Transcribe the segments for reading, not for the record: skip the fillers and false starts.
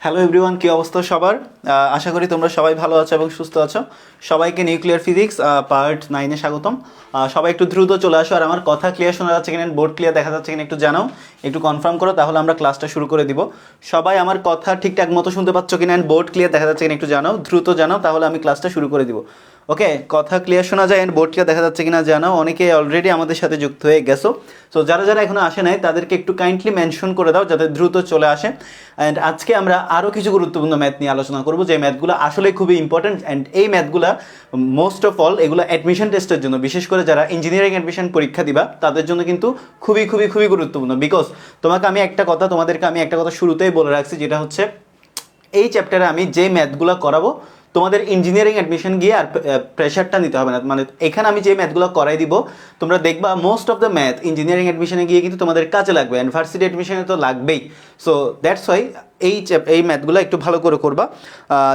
Hello everyone, কী অবস্থা সবার? আশা করি তোমরা সবাই ভালো আছো এবং সুস্থ আছো। সবাইকে নিউক্লিয়ার ফিজিক্স পার্ট 9-এ স্বাগতম। সবাই একটু দ্রুত চলে আসো। আর আমার কথা ক্লিয়ার শোনা যাচ্ছে কিনা, বোর্ড ক্লিয়ার দেখা যাচ্ছে কিনা একটু জানাও, একটু কনফার্ম করো, তাহলে আমরা ক্লাসটা শুরু করে দিব। সবাই আমার কথা ঠিকঠাক মতো শুনতে পাচ্ছ কিনা, বোর্ড ক্লিয়ার দেখা যাচ্ছে কিনা একটু জানাও, দ্রুত জানাও, তাহলে আমি ক্লাসটা শুরু করে দিব। ওকে, কথা ক্লিয়ার শোনা যায় অ্যান্ড বোর্ড ক্লিয়ার দেখা যাচ্ছে কিনা জানাও। অনেকে অলরেডি আমাদের সাথে যুক্ত হয়ে গেছো। সো যারা যারা এখনো আসে নাই তাদেরকে একটু কাইন্ডলি মেনশন করে দাও যাতে দ্রুত চলে আসে। অ্যান্ড আজকে আমরা আরও কিছু গুরুত্বপূর্ণ ম্যাথ নিয়ে আলোচনা করবো, যে ম্যাথগুলো আসলে খুবই ইম্পর্টেন্ট। অ্যান্ড এই ম্যাথগুলো মোস্ট অফ অল এগুলো অ্যাডমিশন টেস্টের জন্য, বিশেষ করে যারা ইঞ্জিনিয়ারিং অ্যাডমিশন পরীক্ষা দিবা তাদের জন্য কিন্তু খুবই খুবই খুবই গুরুত্বপূর্ণ। বিকজ তোমাদেরকে আমি একটা কথা শুরুতেই বলে রাখছি, যেটা হচ্ছে এই চ্যাপ্টারে আমি যে ম্যাথগুলো করাবো তোমাদের ইঞ্জিনিয়ারিং অ্যাডমিশন গিয়ে আর প্রেশারটা নিতে হবে না। মানে এখানে আমি যে ম্যাথগুলো করাই দিব, তোমরা দেখবা most of the math engineering অ্যাডমিশনে গিয়ে কিন্তু তোমাদের কাজে লাগবে, ইউনিভার্সিটি অ্যাডমিশনে তো লাগবেই। সো দ্যাটস ওয়াই এই ম্যাথগুলো একটু ভালো করে করবা।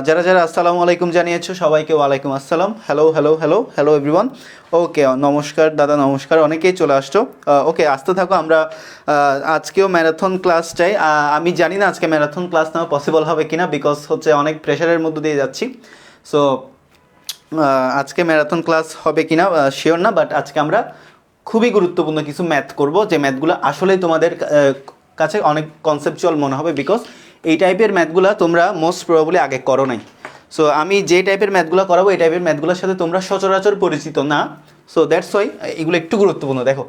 যারা যারা আসসালামু আলাইকুম জানিয়েছো সবাইকে ওয়ালাইকুম আসসালাম। Hello hello hello hello everyone. Okay, নমস্কার দাদা, নমস্কার, অনেকেই চলে আসছো। ওকে, আসতে থাকো। আমরা আজকেও ম্যারাথন ক্লাস চাই। আমি জানি না আজকে ম্যারাথন ক্লাস নেওয়া পসিবল হবে কিনা, বিকজ হচ্ছে অনেক প্রেশারের মধ্যে দিয়ে যাচ্ছি। সো আজকে ম্যারাথন ক্লাস হবে কিনা শিওর না, বাট আজকে আমরা খুবই গুরুত্বপূর্ণ কিছু ম্যাথ করব, যে ম্যাথগুলো আসলেই তোমাদের কাছে অনেক কনসেপচুয়াল মনে হবে, বিকজ এই টাইপের ম্যাথগুলো তোমরা মোস্ট প্রবাবলি আগে করো নাই। সো আমি যে টাইপের ম্যাথগুলো করাবো এই টাইপের ম্যাথগুলোর সাথে তোমরা সচরাচর পরিচিত না। সো দ্যাটস ওয়াই এগুলো একটু গুরুত্বপূর্ণ। দেখো,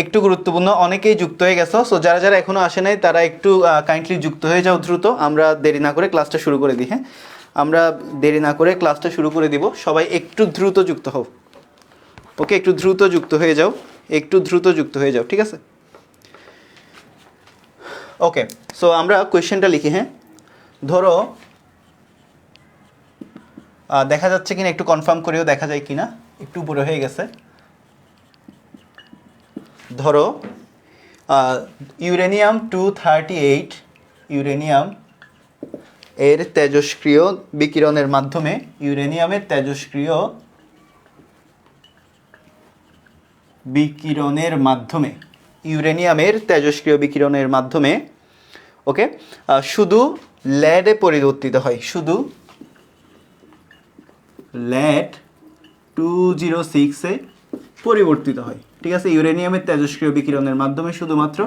একটু গুরুত্বপূর্ণ, অনেকেই যুক্ত হয়ে গেছো। সো যারা যারা এখনও আসে নাই তারা একটু কাইন্ডলি যুক্ত হয়ে যাও দ্রুত। আমরা দেরি না করে ক্লাসটা শুরু করে দিই। হ্যাঁ, আমরা দেরি না করে ক্লাসটা শুরু করে দিব। সবাই একটু দ্রুত যুক্ত হও। ওকে, একটু দ্রুত যুক্ত হয়ে যাও, একটু দ্রুত যুক্ত হয়ে যাও, ঠিক আছে? ওকে, সো আমরা কোয়েশ্চেনটা লিখি। হ্যাঁ, ধরো দেখা যাচ্ছে কিনা একটু কনফার্ম করেও দেখা যায় কিনা, একটু উপরে হয়ে গেছে। ধরো ইউরেনিয়াম 238 ইউরেনিয়াম এর তেজস্ক্রিয় বিকিরণের মাধ্যমে, ইউরেনিয়ামের তেজস্ক্রিয় বিকিরণের মাধ্যমে, ইউরেনিয়ামের তেজস্ক্রিয় বিকিরণের মাধ্যমে ওকে শুধু ল্যাডে পরিবর্তিত হয়, শুধু ল্যাড 206-এ পরিবর্তিত হয়। ঠিক আছে, ইউরেনিয়ামের তেজস্ক্রিয় বিকিরণের মাধ্যমে শুধুমাত্র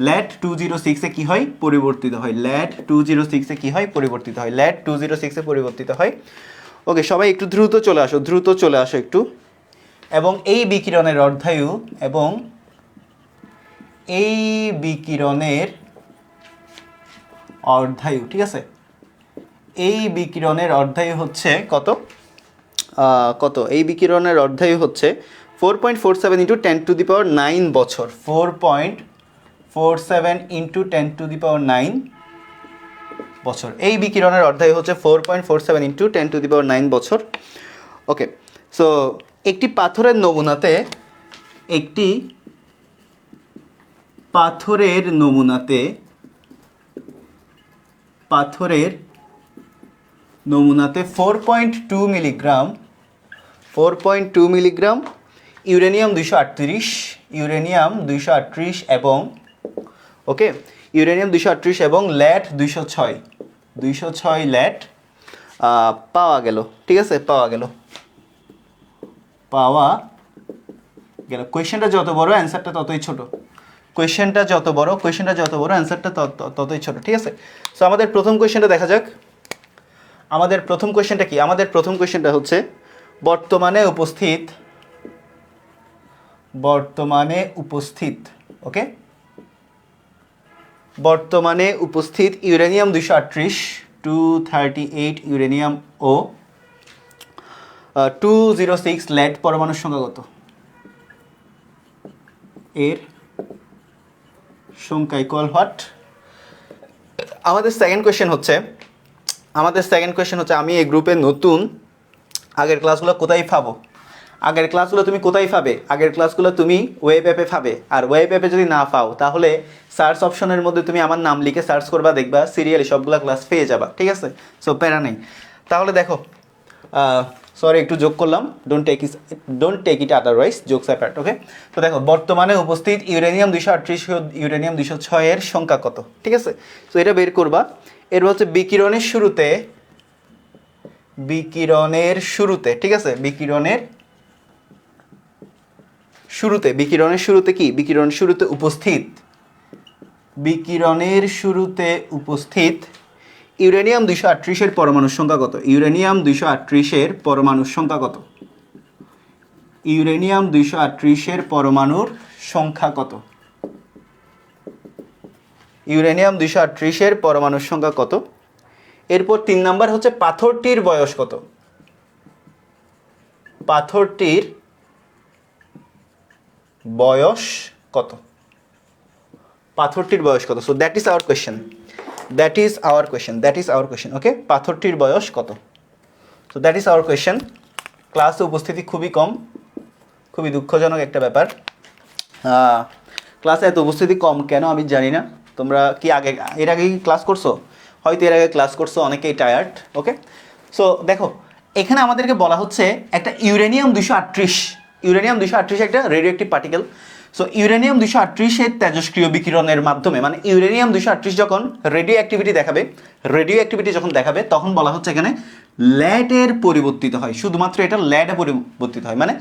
ল্যাড 206-এ কী হয়? পরিবর্তিত হয়। ল্যাড 206-এ কী হয়? পরিবর্তিত হয়। ল্যাড 206-এ পরিবর্তিত হয়। ওকে, সবাই একটু দ্রুত চলে আসো, দ্রুত চলে আসো একটু। এবং এই বিকিরণের অর্ধায়ু, এবং এই বিকিরণের অর্ধায়ু, ঠিক আছে, এই বিকিরণের অর্ধায়ু হচ্ছে কত? এই বিকিরণের অর্ধায়ু হচ্ছে 4.47 ইন্টু 10⁹ বছর। 4.47 ইন্টু 10⁹ বছর। এই বিকিরণের অর্ধায়ু হচ্ছে 4.47 ইন্টু 10⁹ বছর। ওকে, সো একটি পাথরের নমুনাতে, একটি পাথরের নমুনাতে, পাথরের নমুনাতে 4.2 মিলিগ্রাম, 4.2 মিলিগ্রাম ইউরেনিয়াম 238, ইউরেনিয়াম 238 এবং ওকে ইউরেনিয়াম 238 এবং ল্যাড 206 ল্যাড পাওয়া গেল। ঠিক আছে, পাওয়া গেল। কোয়েশ্চেনটা যত বড় অ্যান্সারটা ততই ছোট। কোয়েশ্চেনটা যত বড় অ্যান্সারটা ততই ছোট। ঠিক আছে, সো আমাদের প্রথম কোয়েশ্চেনটা দেখা যাক। আমাদের প্রথম কোয়েশ্চেনটা কি? আমাদের প্রথম কোয়েশ্চেনটা হচ্ছে বর্তমানে উপস্থিত ওকে, বর্তমানে উপস্থিত ইউরেনিয়াম 238 ইউরেনিয়াম ও 206 ল্যাড পরমাণুর সংখ্যা কত? এর সংখ্যা ইকুয়াল হোয়াট? আমাদের সেকেন্ড কোয়েশ্চেন হচ্ছে আমি এই গ্রুপে নতুন। আগের ক্লাসগুলো কোথায় পাবো? আগের ক্লাসগুলো তুমি কোথায় পাবে? আগের ক্লাসগুলো তুমি ওয়েব অ্যাপে পাবে। আর ওয়েব অ্যাপে যদি না পাও তাহলে সার্চ অপশনের মধ্যে তুমি আমার নাম লিখে সার্চ করবা, দেখবা সিরিয়ালি সবগুলো ক্লাস পেয়ে যাবা। ঠিক আছে, সো প্যারা নেই। তাহলে দেখো, সরি একটু যোগ করলাম, don't take it otherwise, jokes apart. Okay, তো দেখো বর্তমানে উপস্থিত ইউরেনিয়াম 238 ও ইউরেনিয়াম 206 এর সংখ্যা কত, ঠিক আছে। তো এটা বের করবা। এর হচ্ছে বিকিরণের শুরুতে, ঠিক আছে, বিকিরণের শুরুতে কি, বিকিরণের শুরুতে উপস্থিত ইউরেনিয়াম 238 এর পরমাণুর সংখ্যা কত? ইউরেনিয়াম 238 এর পরমাণুর সংখ্যা কত? ইউরেনিয়াম 238 এর পরমাণুর সংখ্যা কত? ইউরেনিয়াম 238 এর পরমাণুর সংখ্যা কত? এরপর 3 নাম্বার হচ্ছে পাথরটির বয়স কত? পাথরটির বয়স কত? পাথরটির বয়স কত? So that is our question. Okay, পাথরটির বয়স কত? So that is our question. ক্লাসে উপস্থিতি খুবই কম, খুবই দুঃখজনক একটা ব্যাপার। ক্লাসে এত উপস্থিতি কম কেন আমি জানি না। তোমরা কি এর আগে কি ক্লাস করছো? হয়তো এর আগে ক্লাস করছো, অনেকেই টায়ার্ড। ওকে, সো দেখো এখানে আমাদেরকে বলা হচ্ছে একটা ইউরেনিয়াম 238 একটা radio active particle. So uranium 238 এর তেজস্ক্রিয় বিকিরণের মাধ্যমে, মানে ইউরেনিয়াম 238 যখন রেডিও অ্যাক্টিভিটি যখন দেখাবে তখন বলা হচ্ছে এখানে ল্যাডের পরিবর্তিত হয়, শুধুমাত্র এটা ল্যাডে পরিবর্তিত হয়। মানে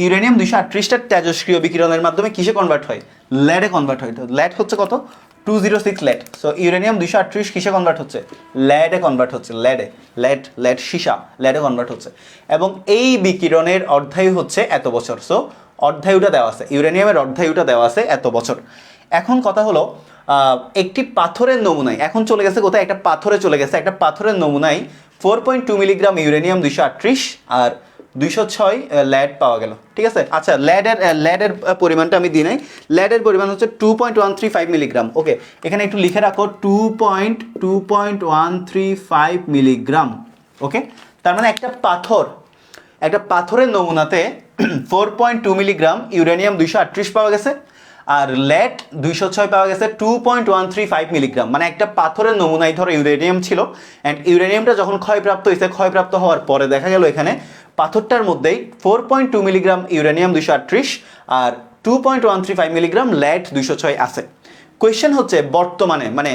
ইউরেনিয়াম 238টা তেজস্ক্রিয় বিকিরণের মাধ্যমে কিসে কনভার্ট হয়? ল্যাডে কনভার্ট হয়। তো ল্যাড হচ্ছে কত? 206 ল্যাড। সো ইউরেনিয়াম 238 কিসে কনভার্ট হচ্ছে? ল্যাডে কনভার্ট হচ্ছে। ল্যাড সীসা, ল্যাডে কনভার্ট হচ্ছে। এবং এই বিকিরণের অর্ধায়ু হচ্ছে এত বছর। সো অর্ধায়ুটা দেওয়া আছে, ইউরেনিয়ামের অর্ধায়ুটা দেওয়া আছে এত বছর। এখন কথা হলো একটি পাথরের নমুনায়, এখন চলে গেছে কোথায়? একটা পাথরের নমুনায় 4.2 মিলিগ্রাম ইউরেনিয়াম 238 আর 206 ল্যাড পাওয়া গেল, ঠিক আছে। আচ্ছা, ল্যাডের পরিমাণটা আমি দিই নাই। ল্যাডের পরিমাণ হচ্ছে 2.135 মিলিগ্রাম। ওকে, এখানে একটু লিখে রাখো 2.135 মিলিগ্রাম। ওকে, তার মানে একটা পাথরের নমুনাতে 4.2 মিলিগ্রাম ইউরেনিয়াম 238 পাওয়া গেছে আর ল্যাড 206 পাওয়া গেছে 2.135 মিলিগ্রাম। মানে একটা পাথরের নমুনায় ধরো ইউরেনিয়াম ছিল, অ্যান্ড ইউরেনিয়ামটা যখন ক্ষয়প্রাপ্ত হওয়ার পরে দেখা গেল এখানে পাথরটার মধ্যেই 4.2 মিলিগ্রাম ইউরেনিয়াম 238 আর 2.135 মিলিগ্রাম ল্যাড 206 আছে। কোয়েশ্চেন হচ্ছে বর্তমানে, মানে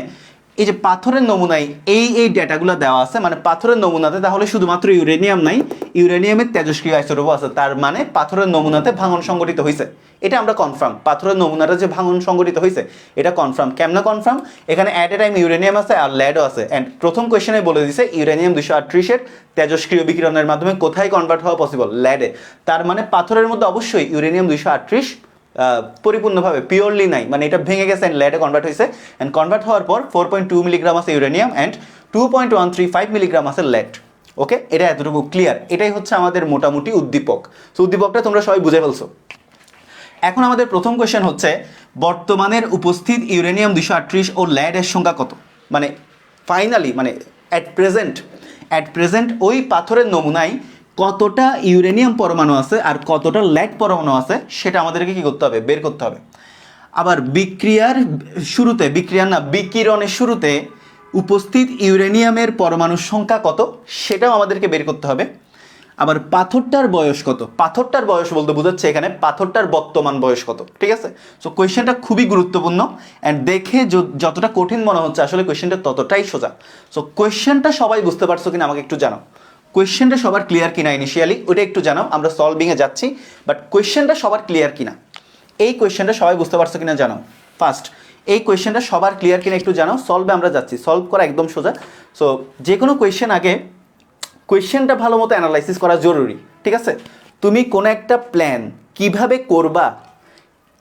এই যে পাথরের নমুনায় এই ডেটাগুলো দেওয়া আছে, মানে পাথরের নমুনাতে তাহলে শুধুমাত্র ইউরেনিয়াম নাই, ইউরেনিয়ামের তেজস্ক্রিয় আইসোটোপও আছে। তার মানে পাথরের নমুনাতে ভাঙন সংঘটিত হয়েছে, এটা আমরা কনফার্ম। পাথরের নমুনাটা যে ভাঙন সংঘটিত হয়েছে এটা কনফার্ম। কেমন কনফার্ম? এখানে অ্যাট এ টাইম ইউরেনিয়াম আছে আর ল্যাডও আছে। অ্যান্ড প্রথম কোয়েশ্চেনে বলে দিছে ইউরেনিয়াম 238 এর তেজস্ক্রিয় বিকিরণের মাধ্যমে কোথায় কনভার্ট হওয়া পসিবল? ল্যাডে। তার মানে পাথরের মধ্যে অবশ্যই ইউরেনিয়াম 238 পরিপূর্ণভাবে পিওরলি নাই, মানে এটা ভেঙে গেছে অ্যান্ড ল্যাডে কনভার্ট হয়েছে। অ্যান্ড কনভার্ট হওয়ার পর 4.2 মিলিগ্রাম আছে ইউরেনিয়াম অ্যান্ড 2.135 মিলিগ্রাম আছে ল্যাড। ওকে, এটা এতটুকু ক্লিয়ার। এটাই হচ্ছে আমাদের মোটামুটি উদ্দীপক। সো উদ্দীপকটা তোমরা সবাই বুঝে ফেলছো। এখন আমাদের প্রথম কোয়েশ্চেন হচ্ছে বর্তমানের উপস্থিত ইউরেনিয়াম 238 ও ল্যাডের সংখ্যা কত? মানে ফাইনালি, মানে অ্যাট প্রেজেন্ট ওই পাথরের নমুনায় কতটা ইউরেনিয়াম পরমাণু আছে আর কতটা ল্যাড পরমাণু আছে সেটা আমাদেরকে কি করতে হবে? বের করতে হবে। আবার বিকিরণের শুরুতে উপস্থিত ইউরেনিয়ামের পরমাণুর সংখ্যা কত সেটাও আমাদেরকে বের করতে হবে। আবার পাথরটার বয়স কত? পাথরটার বয়স বলতে বোঝাচ্ছে এখানে পাথরটার বর্তমান বয়স কত, ঠিক আছে। সো কোয়েশ্চেনটা খুবই গুরুত্বপূর্ণ, অ্যান্ড দেখে যতটা কঠিন মনে হচ্ছে আসলে কোয়েশ্চেনটা ততটাই সোজা। সো কোয়েশ্চেনটা সবাই বুঝতে পারছো কিনা আমাকে একটু জানাও। কোয়েশ্চেনটা সবার ক্লিয়ার কিনা ইনিশিয়ালি ওটা একটু জানাও। আমরা সলভিংয়ে যাচ্ছি, বাট কোয়েশ্চেনটা সবার ক্লিয়ার কিনা, এই কোয়েশ্চেনটা সবাই বুঝতে পারছো কিনা জানাও। ফার্স্ট এই কোয়েশ্চেনটা সবার ক্লিয়ার কিনা একটু জানাও। সলভে আমরা যাচ্ছি, সলভ করা একদম সোজা। সো যে কোনো কোয়েশ্চেন আগে কোয়েশ্চেনটা ভালো মতো অ্যানালাইসিস করা জরুরি, ঠিক আছে। তুমি কোনো একটা প্ল্যান কিভাবে করবা,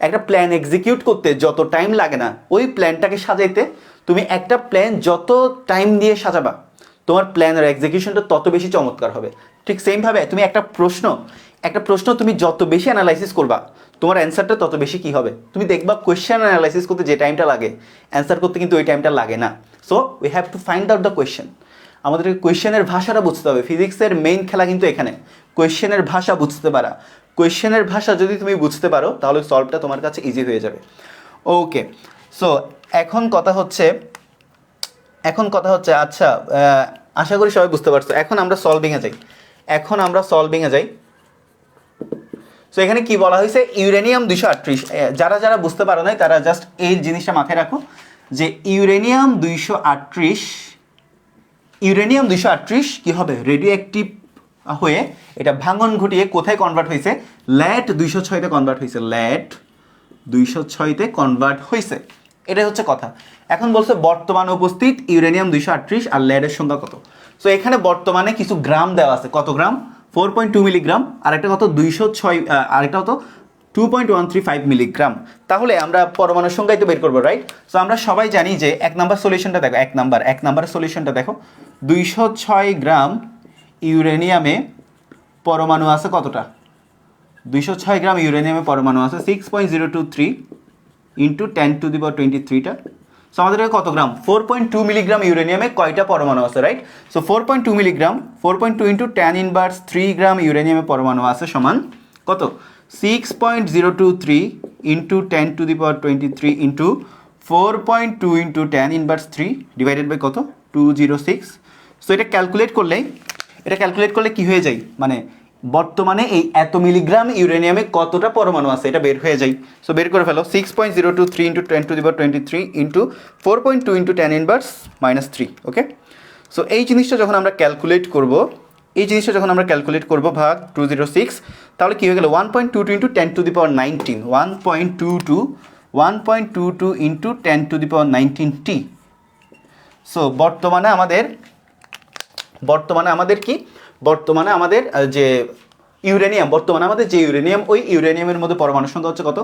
একটা প্ল্যান এক্সিকিউট করতে যত টাইম লাগে না, ওই প্ল্যানটাকে সাজাইতে তুমি একটা প্ল্যান যত টাইম দিয়ে সাজাবা তোমার প্ল্যানের এক্সিকিউশনটা তত বেশি চমৎকার হবে। ঠিক সেমভাবে তুমি একটা প্রশ্ন তুমি যত বেশি অ্যানালাইসিস করবা তোমার অ্যান্সারটা তত বেশি কি হবে, তুমি দেখবা কোয়েশ্চেন অ্যানালাইসিস করতে যে টাইমটা লাগে অ্যান্সার করতে কিন্তু ওই টাইমটা লাগে না। So we have to find out the question. আমাদেরকে কোয়েশ্চেনের ভাষাটা বুঝতে হবে। ফিজিক্সের মেইন খেলা কিন্তু এখানে কোয়েশ্চেনের ভাষা বুঝতে পারা। কোয়েশ্চেনের ভাষা যদি তুমি বুঝতে পারো তাহলে সলভটা তোমার কাছে ইজি হয়ে যাবে। ওকে, সো এখন কথা হচ্ছে আচ্ছা আশা করি সবাই বুঝতে পারছো। এখন আমরা সলভিংয়ে যাই। এখন আমরা সলভিংয়ে যাই। সো এখানে কি বলা হয়েছে, ইউরেনিয়াম 238। যারা যারা বুঝতে পারো নাই তারা জাস্ট এই জিনিসটা মাথায় রাখো যে ইউরেনিয়াম 238 কি হবে, রেডিও অ্যাক্টিভ হয়ে এটা ভাঙন ঘটিয়ে কোথায় কনভার্ট হয়েছে, ল্যাট 206-তে কনভার্ট হয়েছে, ল্যাট 206-তে কনভার্ট হয়েছে। এটাই হচ্ছে কথা। এখন বলছে বর্তমানে উপস্থিত ইউরেনিয়াম 238 আর ল্যাডের সংখ্যা কত। সো এখানে বর্তমানে কিছু গ্রাম দেওয়া আছে, কত গ্রাম, 4.2 মিলিগ্রাম, আরেকটা কত 206, আরেকটা কত 2.135 মিলিগ্রাম। তাহলে আমরা পরমাণুর সংখ্যাই তো বের করবো, রাইট? সো আমরা সবাই জানি যে এক নাম্বার সলিউশনটা দেখো, এক নাম্বার সলিউশনটা দেখো, 206 গ্রাম ইউরেনিয়ামে পরমাণু আছে কতটা, 206 গ্রাম ইউরেনিয়ামে পরমাণু আছে 6.023 ইন্টু 10⁻23টা। সো আমাদের কত গ্রাম, 4.2 মিলিগ্রাম ইউরেনিয়ামে কয়টা পরমাণু আছে, right? So 4.2 milligram, 4.2 into 10⁻³ gram ইউরেনিয়ামে পরমাণু আছে সমান কত, 6.023 into 10⁻23 into 4.2 into 10⁻³ divided by কত, 206। সো এটা ক্যালকুলেট করলে কি হয়ে যায়, মানে বর্তমানে এই এত মিলিগ্রাম ইউরেনিয়ামে কতটা পরমাণু আছে এটা বের হয়ে যায়। সো বের করে ফেলো, 6.023 ইন্টু 10⁻23 ইন্টু 4.2 ইন্টু 10⁻³ ওকে। সো এই জিনিসটা যখন আমরা ক্যালকুলেট করব ভাগ 206, তাহলে কি হয়ে গেল, 1.22 ইন্টু 10⁻19, 1.22 ইন্টু 10⁻19t। সো বর্তমানে আমাদের যে ইউরেনিয়াম, ওই ইউরেনিয়ামের মধ্যে পরমাণু সংখ্যা হচ্ছে কত,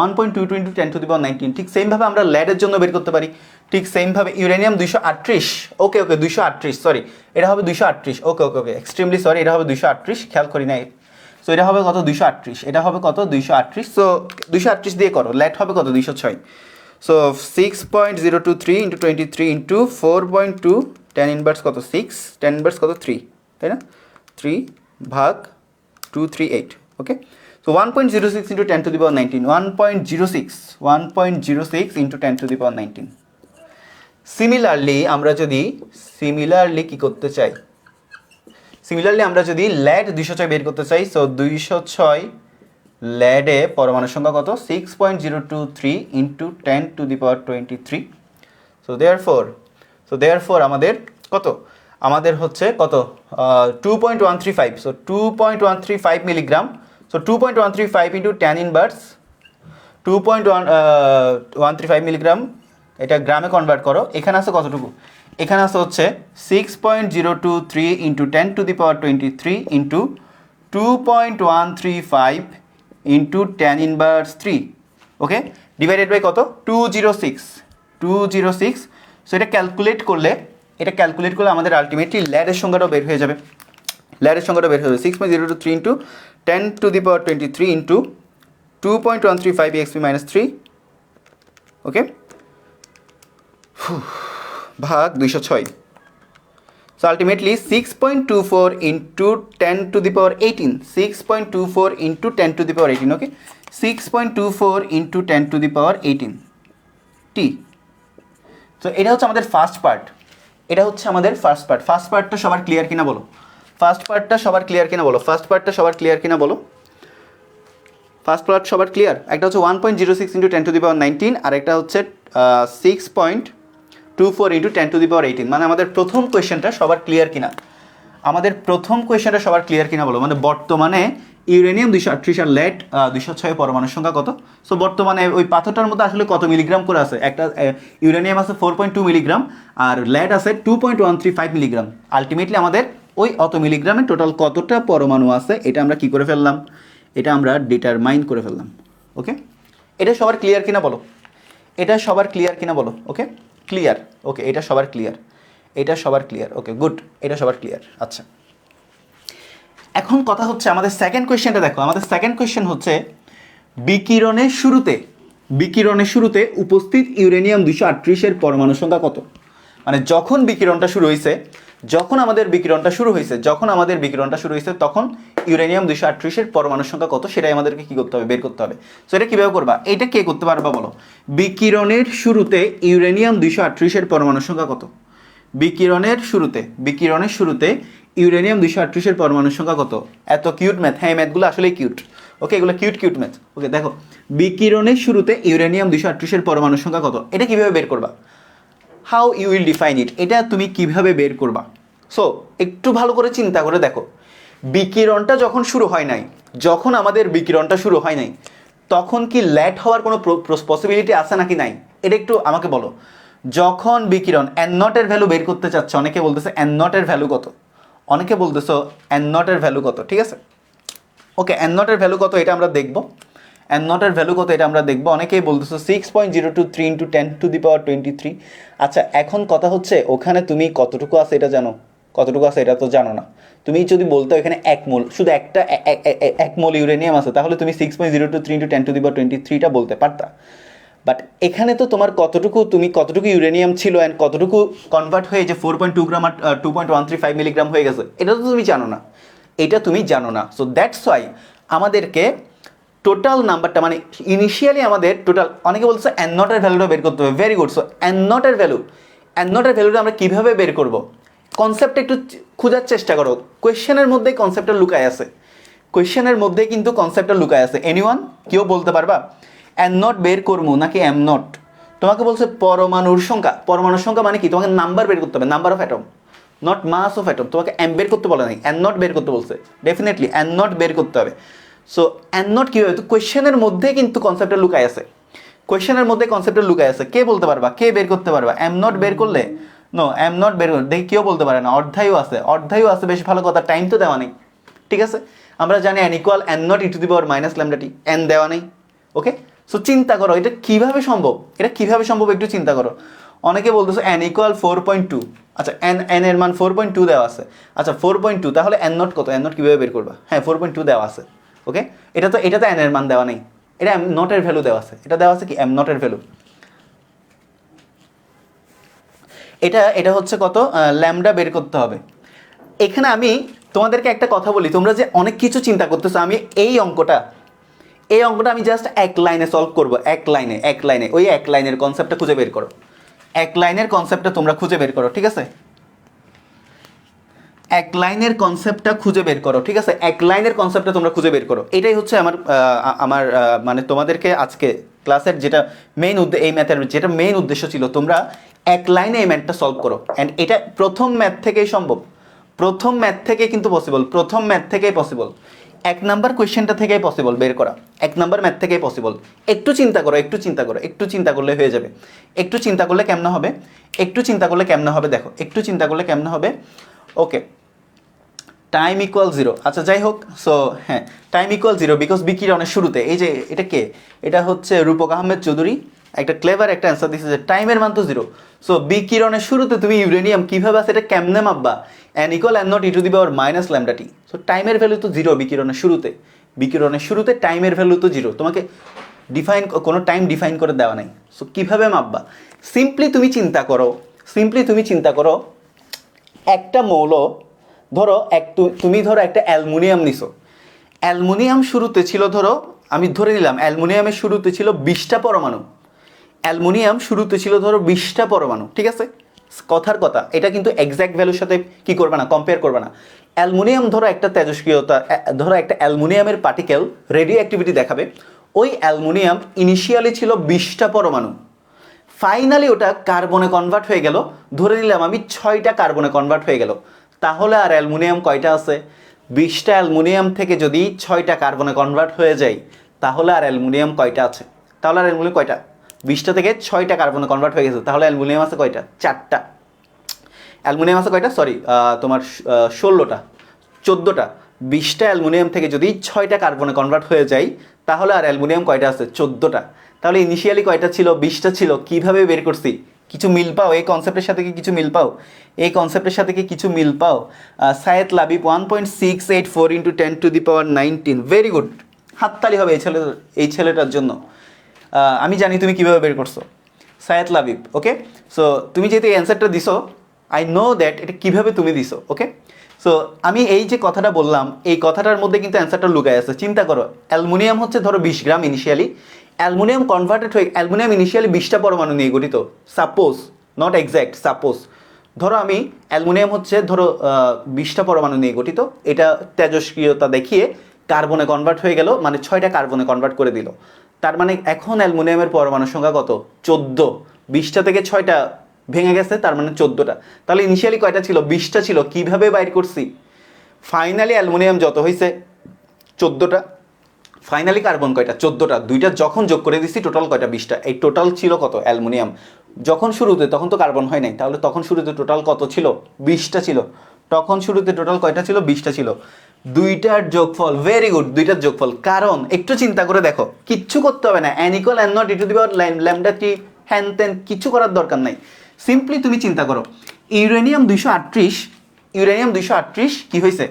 1.22 ইন্টু 10⁻19। ঠিক সেমভাবে আমরা ল্যাডের জন্য বের করতে পারি, ঠিক সেমভাবে ইউরেনিয়াম 238, ওকে 238, সরি এটা হবে 238, ওকে এক্সট্রিমলি সরি, এটা হবে 238, খেয়াল করি নাই। সো এটা হবে কত, 238, সো 238 দিয়ে করো, ল্যাড হবে কত, 206। সো 6.023 ইন্টু 23 ইন্টু 4.2, 10⁻কত 6, 10⁻ কত 3, তাই না, 3 ভাগ 238 okay. So 1.06 into 10⁻19, 1.06 into 10⁻19। Similarly আমরা যদি কি করতে চাই, আমরা যদি ল্যাড 206 বের করতে চাই, সো 206 ল্যাডে পরমাণু সংখ্যা কত, 6.023 ইন্টু 10⁻23। সো দেয়ারফর আমাদের কত, আমাদের হচ্ছে কত, 2.135, so 2.135 milligram. So 2.135 into 10⁻2.135 milligram, এটা গ্রামে কনভার্ট করো। এখানে আছে কতটুকু, এখানে আছে হচ্ছে 6.023 into 10⁻23 into 2.135 into 10⁻³ okay, divided by কত, 206। সো এটা ক্যালকুলেট করলে আমাদের আলটিমেটলি ল্যাডের সংখ্যাটাও বের হয়ে যাবে, 6.023 ইন্টু 10⁻23 ইন্টু 2.135 exp-3 ওকে ভাগ 206। সো আলটিমেটলি 6.24 ইন্টু 10⁻18, 6.24 ইন্টু 10⁻18 ওকে, 6.24 ইন্টু 10⁻18 টি। তো এটা হচ্ছে আমাদের ফার্স্ট পার্ট, ফার্স্ট পার্টটা সবার ক্লিয়ার কিনা বলো, ফার্স্ট পার্ট সবার ক্লিয়ার। একটা হচ্ছে 1.06 ইন্টু 10⁻19 আর একটা হচ্ছে 6.24 ইন্টু 10⁻18। মানে আমাদের প্রথম কোয়েশ্চেনটা সবার ক্লিয়ার কিনা বলো, মানে বর্তমানে ইউরেনিয়াম 238 আর ল্যাড 206 পরমাণুর সংখ্যা কত। সো বর্তমানে ওই পাথরটার মধ্যে আসলে কত মিলিগ্রাম করে আছে, একটা ইউরেনিয়াম আছে 4.2 মিলিগ্রাম আর ল্যাড আছে 2.135 মিলিগ্রাম। আলটিমেটলি আমাদের ওই অত মিলিগ্রামে টোটাল কতটা পরমাণু আছে এটা আমরা কি করে ফেললাম, এটা আমরা ডিটারমাইন করে ফেললাম ওকে। এটা সবার ক্লিয়ার কিনা বলো, ওকে ক্লিয়ার, ওকে এটা সবার ক্লিয়ার, ওকে গুড, এটা সবার ক্লিয়ার। আচ্ছা এখন কথা হচ্ছে আমাদের সেকেন্ড কোয়েশ্চেনটা দেখো, আমাদের সেকেন্ড কোয়েশ্চেন হচ্ছে বিকিরণের শুরুতে উপস্থিত ইউরেনিয়াম 238 এর পরমাণু সংখ্যা কত। মানে যখন আমাদের বিকিরণটা শুরু হয়েছে তখন ইউরেনিয়াম 238 এর পরমাণু সংখ্যা কত সেটাই আমাদেরকে কি করতে হবে, বের করতে হবে। সো এটা কিভাবে করবা, এটা কে করতে পারবা বলো, বিকিরণের শুরুতে ইউরেনিয়াম 238 এর পরমাণু সংখ্যা কত, বিকিরণের শুরুতে ইউরেনিয়াম 238-এর পরমাণুর সংখ্যা কত? এত কিউট ম্যাথ, হ্যাঁ এই ম্যাথগুলো আসলেই কিউট। ওকে, এগুলো কিউট ম্যাথ। ওকে দেখো, বিকিরণের শুরুতে ইউরেনিয়াম 238-এর পরমাণুর সংখ্যা কত, এটা কিভাবে বের করবা? হাউ ইউ উইল ডিফাইন ইট, এটা তুমি কিভাবে বের করবা? সো একটু ভালো করে চিন্তা করে দেখো, বিকিরণটা যখন শুরু হয় নাই, যখন আমাদের বিকিরণটা শুরু হয় নাই, তখন কি ল্যাট হওয়ার কোনো পসিবিলিটি আছে নাকি নাই? এটা একটু আমাকে বলো। যখন বিকিরণ এন নটের ভ্যালু বের করতে চাচ্ছে, অনেকে বলতেছে এন নটের ভ্যালু কত, অনেকে বলতেছো এন নটের ভ্যালু কত, ঠিক আছে? ওকে, এন নটের ভ্যালু কত এটা আমরা দেখবো, এন নটের ভ্যালু কত এটা আমরা দেখবো। অনেকেই বলতেছো 6.023 ইন্টু 10⁻23। আচ্ছা, এখন কথা হচ্ছে ওখানে তুমি কতটুকু আছে এটা জানো? কতটুকু আছে এটা তো জানো না। তুমি যদি বলতে এখানে 1 মোল, শুধু একটা 1 মোল ইউরেনিয়াম আছে, তাহলে তুমি 6.023 ইন্টু 10⁻23টা বলতে পারতা। বাট এখানে তো তোমার কতটুকু ইউরেনিয়াম ছিল অ্যান্ড কতটুকু কনভার্ট হয়ে যে 4.2 গ্রাম আর 2.135 মিলিগ্রাম হয়ে গেছে, এটা তো তুমি জানো না, এটা তুমি জানো না। সো দ্যাটস ওয়াই আমাদেরকে টোটাল নাম্বারটা, মানে ইনিশিয়ালি আমাদের টোটাল, অনেকে বলছে এন নটের ভ্যালুটা বের করতে হবে। Very good. সো এন নটের ভ্যালুটা আমরা কীভাবে বের করব? কনসেপ্টটা একটু খোঁজার চেষ্টা করো, কোয়েশ্চেনের মধ্যেই কনসেপ্টটা লুকায় আছে, কোয়েশ্চেনের মধ্যেই কিন্তু কনসেপ্টটা লুকায় আছে। এনিওয়ান, কেউ বলতে পারবা এন নট বের করবো নাকি এম নট? তোমাকে বলছে পরমাণুর সংখ্যা মানে কি? তোমাকে নাম্বার বের করতে হবে, number of atom, not mass of atom. তোমাকে এম বের করতে বলে নাই, এন নট বের করতে বলছে। ডেফিনেটলি এন নট বের করতে হবে। সো এন নট কীভাবে? তো কোয়েশ্চেনের মধ্যে কিন্তু কনসেপ্টটা লুকায় আছে, কোয়েশ্চেনের মধ্যে কনসেপ্টটা লুকায় আছে। কে বলতে পারবা, কে বের করতে পারবা এম নট বের করলে? নো, এম নট বের করলে দেখি কেউ বলতে পারে না। অর্ধায়ু আছে, বেশ ভালো কথা, টাইম তো দেওয়া নেই, ঠিক আছে? আমরা জানি N equal N not E to the power minus lambda T, N দেওয়া নেই। ওকে, সো চিন্তা করো এটা কিভাবে সম্ভব, একটু চিন্তা করো। অনেকে বলতেছে এন ইকুয়াল 4.2। আচ্ছা, এন এর মান 4.2 দেওয়া আছে। আচ্ছা 4.2, তাহলে এন নট কত? এন নট কীভাবে বের করবা? হ্যাঁ 4.2 দেওয়া আছে। ওকে, এটা তো এন এর মান দেওয়া নেই, এটা এম নটের ভ্যালু দেওয়া আছে। এটা দেওয়া আছে কি এম নটের ভ্যালু, এটা হচ্ছে কত? ল্যামডা বের করতে হবে। এখানে আমি তোমাদেরকে একটা কথা বলি, তোমরা যে অনেক কিছু চিন্তা করতেছো, আমি এই অঙ্কটা আমি জাস্ট এক লাইনে সলভ করবো, এক লাইনে ওই এক লাইনের কনসেপ্টটা খুঁজে বের করো, এক লাইনের কনসেপ্টটা তোমরা খুঁজে বের করো, ঠিক আছে? এক লাইনের কনসেপ্টটা খুঁজে বের করো, ঠিক আছে? এক লাইনের কনসেপ্টটা তোমরা খুঁজে বের করো। এটাই হচ্ছে আমার মানে তোমাদেরকে আজকে ক্লাসের যেটা মেইন এই ম্যাথের যেটা মেইন উদ্দেশ্য ছিল, তোমরা এক লাইনে এই ম্যাথটা সলভ করো। অ্যান্ড এটা প্রথম ম্যাথ থেকেই সম্ভব, প্রথম ম্যাথ থেকে কিন্তু পসিবল, প্রথম ম্যাথ থেকেই পসিবল, 1 নাম্বার কোয়েশ্চেনটা থেকেই পসিবল বের করা, 1 নাম্বার ম্যাথ থেকেই পসিবল। একটু চিন্তা করলে হয়ে যাবে। একটু চিন্তা করলে কেমন হবে? দেখো, একটু চিন্তা করলে কেমন হবে? ওকে, টাইম ইকুয়াল 0। আচ্ছা যাই হোক, সো হ্যাঁ টাইম ইকুয়াল 0 বিকজ বিকিরণের শুরুতে, এই যে এটা কে? এটা হচ্ছে রূপক আহমেদ চৌধুরী, একটা ক্লেভার একটা অ্যান্সার দিচ্ছে যে টাইমের মান তো 0। সো বিকিরণের শুরুতে তুমি ইউরেনিয়াম কীভাবে আছে এটা কেমনে মাপবা? N equal N not E to the power minus lambda T. So টাইমের ভ্যালু তো 0 বিকিরণের শুরুতে টাইমের ভ্যালু তো 0, তোমাকে কোনো টাইম ডিফাইন করে দেওয়া নাই। সো কীভাবে মাপবা? সিম্পলি তুমি চিন্তা করো, একটা মৌল ধরো, তুমি ধরো একটা অ্যালুমিনিয়াম নিছো, অ্যালুমিনিয়াম শুরুতে ছিল, ধরো আমি ধরে নিলাম অ্যালুমিনিয়ামের শুরুতে ছিল 20টা পরমাণু, ধরো 20টা পরমাণু, ঠিক আছে? কথার কথা, এটা কিন্তু এক্স্যাক্ট ভ্যালুর সাথে কি করবে না, কম্পেয়ার করবে না। অ্যালুমিনিয়াম ধরো একটা তেজস্ক্রিয়তা, ধরো একটা অ্যালুমিনিয়ামের পার্টিকেল রেডিও অ্যাক্টিভিটি দেখাবে, ওই অ্যালুমিনিয়াম ইনিশিয়ালি ছিল 20টা পরমাণু, ফাইনালি ওটা কার্বনে কনভার্ট হয়ে গেল, ধরে নিলাম আমি 6টা কার্বনে কনভার্ট হয়ে গেল, তাহলে আর অ্যালুমিনিয়াম কয়টা আছে? 20টা অ্যালুমিনিয়াম থেকে যদি 6টা কার্বনে কনভার্ট হয়ে যায়, তাহলে আর অ্যালুমিনিয়াম কয়টা আছে? 20টা থেকে 6টা কার্বনে কনভার্ট হয়ে গেছে, তাহলে অ্যালুমিনিয়াম আছে কয়টা? 4টা। অ্যালুমিনিয়াম আছে কয়টা? সরি, তোমার 16টা, 14টা। 20টা অ্যালুমিনিয়াম থেকে যদি 6টা কার্বনে কনভার্ট হয়ে যায়, তাহলে আর অ্যালুমিনিয়াম কয়টা আছে? 14টা। তাহলে ইনিশিয়ালি কয়টা ছিল? 20টা ছিল। কিভাবে বের করছি? কিছু মিল পাও এই কনসেপ্টের সাথে? কি কিছু মিল পাও? সায়েদ লাবিব 1.684 ইন্টু 10⁻19। ভেরি গুড, হাততালি হবে এই ছেলেটার জন্য। আমি জানি তুমি কিভাবে বের করছো, সায়েদ লাবিব। ওকে, সো তুমি যেহেতু এই অ্যান্সারটা দিছো, আই নো দ্যাট এটা কীভাবে তুমি দিছো। ওকে, সো আমি এই যে কথাটা বললাম, এই কথাটার মধ্যে কিন্তু অ্যান্সারটা লুকায় আছে। চিন্তা করো, অ্যালুমিনিয়াম হচ্ছে ধরো 20 গ্রাম ইনিশিয়ালি, অ্যালুমিনিয়াম ইনিশিয়ালি 20টা পরমাণু নিয়ে গঠিত, সাপোজ, নট এক্স্যাক্ট, সাপোজ ধরো আমি অ্যালুমিনিয়াম হচ্ছে ধরো 20টা পরমাণু নিয়ে গঠিত, এটা তেজস্ক্রিয়তা দেখিয়ে কার্বনে কনভার্ট হয়ে গেল, মানে 6টা কার্বনে কনভার্ট করে দিল। তার মানে এখন অ্যালুমিনিয়ামের পরমাণুর সংখ্যা কত? 14। 20টা থেকে 6টা ভেঙে গেছে, তার মানে 14টা। তাহলে ইনিশিয়ালি কয়টা ছিল? 20টা ছিল। কিভাবে বাইর করছি? ফাইনালি অ্যালুমিনিয়াম যত হয়েছে 14টা, ফাইনালি কার্বন কয়টা? 14টা। দুইটা যখন যোগ করে দিচ্ছি টোটাল কয়টা? 20টা। এই টোটাল ছিল কত? অ্যালুমিনিয়াম যখন শুরুতে, তখন তো কার্বন হয় নাই, তাহলে তখন শুরুতে টোটাল কত ছিল? 20টা ছিল। তখন শুরুতে টোটাল কয়টা ছিল? 20টা ছিল। দুইটার যোগফল, ভেরি গুড, দুইটার যোগফল। কারণ একটু চিন্তা করে দেখো, কিচ্ছু করতে হবে না, n = n not e to the power lambda T হ্যান ত্যান কিচ্ছু করার দরকার নাই। সিম্পলি তুমি চিন্তা করো, ইউরেনিয়াম 238 কি হয়েছে?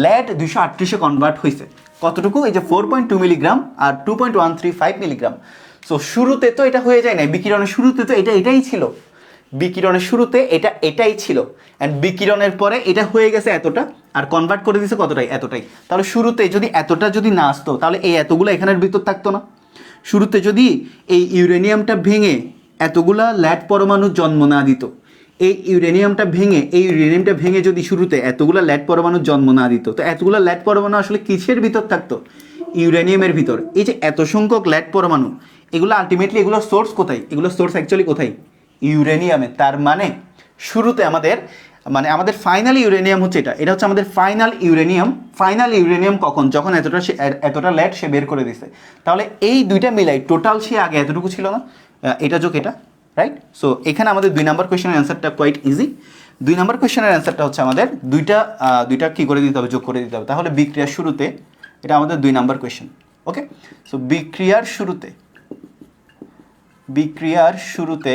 ল্যাড 238-এ কনভার্ট হয়েছে। কতটুকু? এই যে 4.2 মিলিগ্রাম আর 2.135 মিলিগ্রাম। সো শুরুতে তো এটা হয়ে যায় না, বিকিরণের শুরুতে তো এটাই ছিল, বিকিরণের শুরুতে এটাই ছিল, অ্যান্ড বিকিরণের পরে এটা হয়ে গেছে এতটা, আর কনভার্ট করে দিয়েছে কতটাই? এতটাই। তাহলে শুরুতে যদি এতটা যদি না আসতো, তাহলে এই এতগুলো এখানের ভিতর থাকতো না। শুরুতে যদি এই ইউরেনিয়ামটা ভেঙে এতগুলা ল্যাড পরমাণুর জন্ম না দিত, এই ইউরেনিয়ামটা ভেঙে যদি শুরুতে এতগুলা ল্যাড পরমাণুর জন্ম না দিত, তো এতগুলা ল্যাড পরমাণু আসলে কিসের ভিতর থাকতো? ইউরেনিয়ামের ভিতর। এই যে এত সংখ্যক ল্যাড পরমাণু, এগুলো আলটিমেটলি এগুলোর সোর্স কোথায়? এগুলোর সোর্স অ্যাকচুয়ালি কোথায়? ইউরেনিয়ামে। তার মানে শুরুতে আমাদের ফাইনাল ইউরেনিয়াম হচ্ছে এটা হচ্ছে আমাদের ফাইনাল ইউরেনিয়াম কখন? যখন এতটা ল্যাড সে বের করে দিছে। তাহলে এই দুইটা মিলাই টোটাল সে আগে এতটুকু ছিল না, এটা যোগ এটা, রাইট? সো এখানে আমাদের 2 নম্বর কোয়েশ্চেনের অ্যান্সারটা কোয়াইট ইজি। 2 নম্বর কোয়েশ্চেনের অ্যান্সারটা হচ্ছে আমাদের দুইটা কি করে দিতে হবে? যোগ করে দিতে হবে। তাহলে বিক্রিয়ার শুরুতে, এটা আমাদের 2 নম্বর কোয়েশ্চেন। ওকে, সো বিক্রিয়ার শুরুতে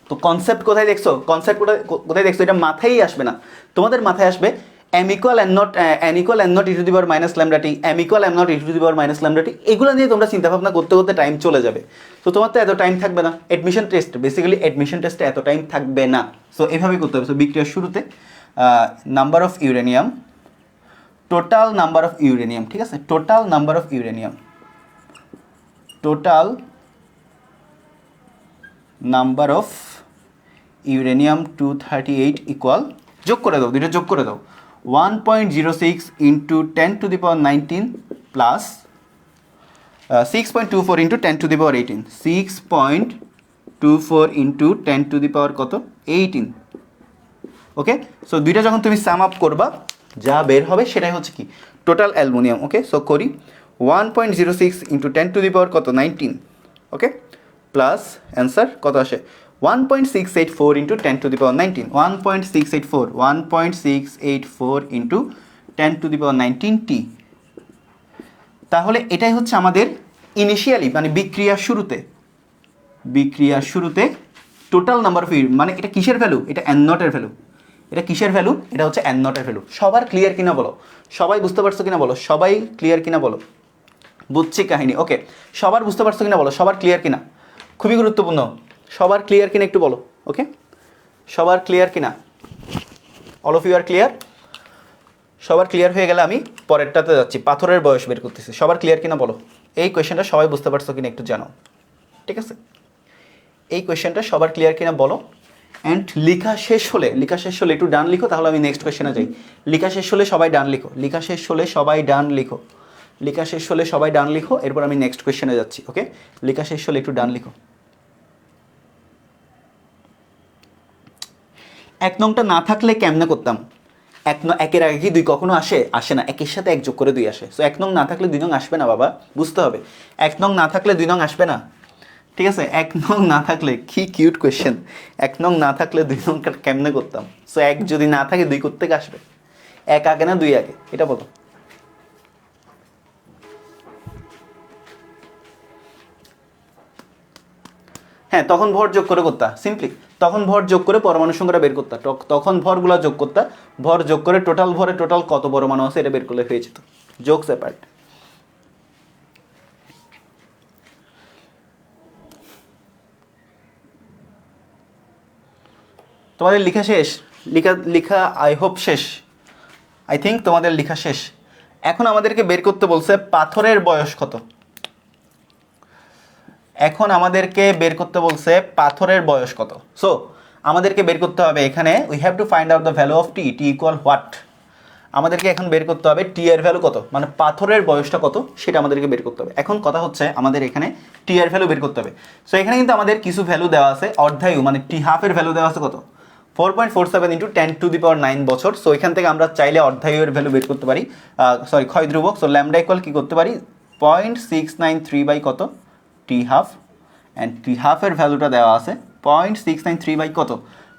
তো কনসেপ্ট কোথায় দেখছো? কোথায় দেখছো? এটা মাথায় আসবে না, তোমাদের মাথায় আসবে m = n not e to the power minus lambda T, m = m not e to the power minus lambda T. এগুলো নিয়ে তোমরা চিন্তা ভাবনা করতে করতে টাইম চলে যাবে। তো তোমার তো এত টাইম থাকবে না। অ্যাডমিশন টেস্টে এত টাইম থাকবে না। সো এভাবেই করতে হবে। সো বিক্রিয়ার শুরুতে number of uranium, total number of uranium, ঠিক আছে, total number of uranium uranium 238 equal, যোগ করে দাও, দুইটা যোগ করে দাও, 1.06 into 10 to the power 19 plus 6.24 into 10 to the power 18, 6.24 into 10 to the power কত? 18। ওকে, সো দুইটা যখন তুমি সাম আপ করবা, যা বের হবে সেটাই হচ্ছে কি? Total aluminium. ওকে, সো করি 1.06 ইন্টু 10 টু দি পাওয়ার কত? 19। ওকে, প্লাস অ্যান্সার কত আসে? 1.684 into 10 to the power 19, 1.684 into 10 to the power 19 T. তাহলে এটাই হচ্ছে আমাদের ইনিশিয়ালি, মানে বিক্রিয়ার শুরুতে টোটাল নাম্বার অফ মানে এটা কিসের ভ্যালু? এটা n নটের ভ্যালু। এটা কিসের ভ্যালু? এটা হচ্ছে n নটের ভ্যালু। সবার ক্লিয়ার কিনা বলো? সবাই বুঝতে পারছো কিনা বলো? সবাই ক্লিয়ার কিনা বলো? বুঝছি কাহিনী। ওকে, সবার বুঝতে পারছো কিনা বলো? সবার ক্লিয়ার কিনা? খুবই গুরুত্বপূর্ণ। সবার ক্লিয়ার কিনা একটু বলো। ওকে, সবার ক্লিয়ার কিনা? All of you are clear? সবার ক্লিয়ার হয়ে গেলে আমি পরেরটাতে যাচ্ছি, পাথরের বয়স বের করতেছি। সবার ক্লিয়ার কিনা বলো? এই কোয়েশ্চেনটা সবাই বুঝতে পারছো কিনা একটু জানাও, ঠিক আছে? এই কোয়েশ্চেনটা সবার ক্লিয়ার কিনা বলো। অ্যান্ড লেখা শেষ হলে একটু ডান লিখো, তাহলে আমি নেক্সট কোয়েশ্চেনে যাই। লেখা শেষ হলে সবাই ডান লিখো, এরপর আমি নেক্সট কোয়েশ্চেনে যাচ্ছি। ওকে, লেখা শেষ হলে একটু ডান লিখো। 1 নংটা না থাকলে কেমনে করতাম? একের আগে কি 2 কখনো আসে না। একের সাথে 1 যোগ করে 2 আসে। সো 1 নং না থাকলে 2 নং আসবে না বাবা, বুঝতে হবে। 1 নং না থাকলে 2 নং আসবে না, ঠিক আছে? 1 নং না থাকলে, কি কিউট কোয়েশ্চেন, 1 নং না থাকলে 2 নং কেমনে করতাম? সো 1 যদি না থাকে 2 কোত্থেকে আসবে? 1 আগে না 2 আগে, এটা বলো। হ্যাঁ, তখন ভর যোগ করে করতা, সিম্পলি তখন ভর যোগ করে পরমাণু সংখ্যাটা বের করতা। তখন ভরগুলা যোগ করতা, ভর যোগ করে টোটাল কত পরমাণু আছে এটা বের করলে হয়ে যেত। যোগ সেপারেট। তোমাদের লেখা শেষ? লেখা আই হোপ শেষ, আই থিঙ্ক তোমাদের লেখা শেষ। এখন আমাদেরকে বের করতে বলছে পাথরের বয়স কত। সো আমাদেরকে বের করতে হবে এখানে we have to find out the value of T T equal what. আমাদেরকে এখন বের করতে হবে টি এর ভ্যালু কত, মানে পাথরের বয়সটা কত সেটা আমাদেরকে বের করতে হবে। এখন কথা হচ্ছে আমাদের এখানে টি এর ভ্যালু বের করতে হবে। সো এখানে কিন্তু আমাদের কিছু ভ্যালু দেওয়া আছে, অর্ধায়ু মানে টি হাফের ভ্যালু দেওয়া আছে কত 4.47 ইন্টু 10⁹ বছর। সো এখান থেকে আমরা চাইলে অর্ধায়ুর ভ্যালু বের করতে পারি, সরি ক্ষয় ধ্রুবক। সো ল্যামডা ইকুয়াল কি করতে পারি 0.693 বাই কত টি হাফ, অ্যান্ড টি হাফের ভ্যালুটা দেওয়া আছে 0.693 বাই কত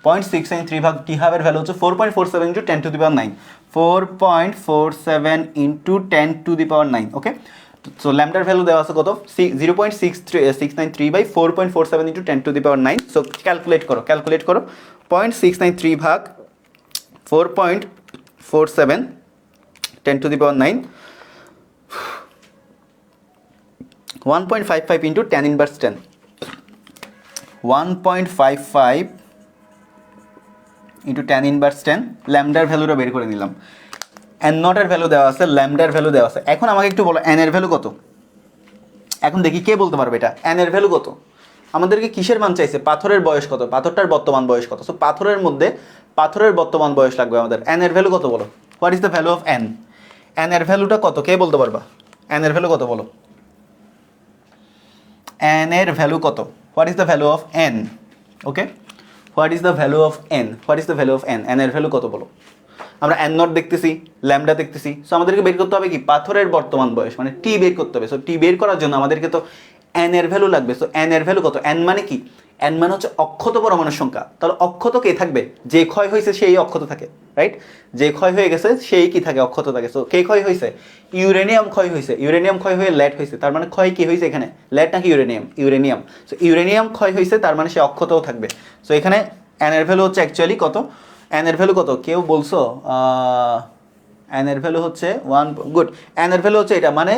0.693 ভাগ টি হাফের ভ্যালু হচ্ছে 4.47 ইন্টু 10⁹ 4.47 ইন্টু 10⁹ ওকে। সো ল্যামডার ভ্যালু দেওয়া আছে কত 0.693 বাই 4.47 ইন্টু 10⁹ সো ক্যালকুলেট করো 0.693 ভাগ 4.47 10⁹ 1.55 ইন্টু 10⁻10 1.55 ইন্টু 10⁻10 ল্যামডার ভ্যালুটা বের করে নিলাম। এন নটের ভ্যালু দেওয়া আছে, ল্যামডার ভ্যালু দেওয়া আছে। এখন আমাকে একটু বলো এন এর ভ্যালু কত। এখন দেখি কে বলতে পারবে এটা এন এর ভ্যালু কত। আমাদেরকে কিসের মান চাইছে, পাথরের বয়স কত, পাথরটার বর্তমান বয়স কত। সো পাথরের মধ্যে পাথরের বর্তমান বয়স লাগবে আমাদের। এন এর ভ্যালু কত বলো, what is the value of N. N এর ভ্যালুটা কত কে বলতে পারবা, এন এর ভ্যালু কত বলো, এন এর ভ্যালু কত, what is the value of N. Okay, what is the value of N, what is the value of N, N এর ভ্যালু কত বলো। আমরা এন নট দেখতেছি, ল্যামডা দেখতেছি। সো আমাদেরকে বের করতে হবে কি পাথরের বর্তমান বয়স, মানে টি বের করতে হবে। সো টি বের করার জন্য আমাদেরকে তো এন এর ভ্যালু লাগবে। সো এন এর ভ্যালু কত, এন মানে কি, এন মানে হচ্ছে অক্ষত পরমাণুর সংখ্যা। তাহলে অক্ষত কে থাকবে, যে ক্ষয় হয়েছে সেই অক্ষত থাকে, রাইট। যে ক্ষয় হয়ে গেছে সেই কি থাকে, অক্ষত থাকে। সো কে ক্ষয় হয়েছে, ইউরেনিয়াম ক্ষয় হয়েছে, ইউরেনিয়াম ক্ষয় হয়ে ল্যাড হয়েছে, তার মানে ক্ষয় কি হয়েছে এখানে ল্যাড নাকি ইউরেনিয়াম, ইউরেনিয়াম। সো ইউরেনিয়াম ক্ষয় হয়েছে তার মানে সে অক্ষতও থাকবে। সো এখানে এন এর ভ্যালু হচ্ছে অ্যাকচুয়ালি কত, এন এর ভ্যালু কত কেউ বলছো, এন এর ভ্যালু হচ্ছে 1, গুড। এন এর ভ্যালু হচ্ছে এটা, মানে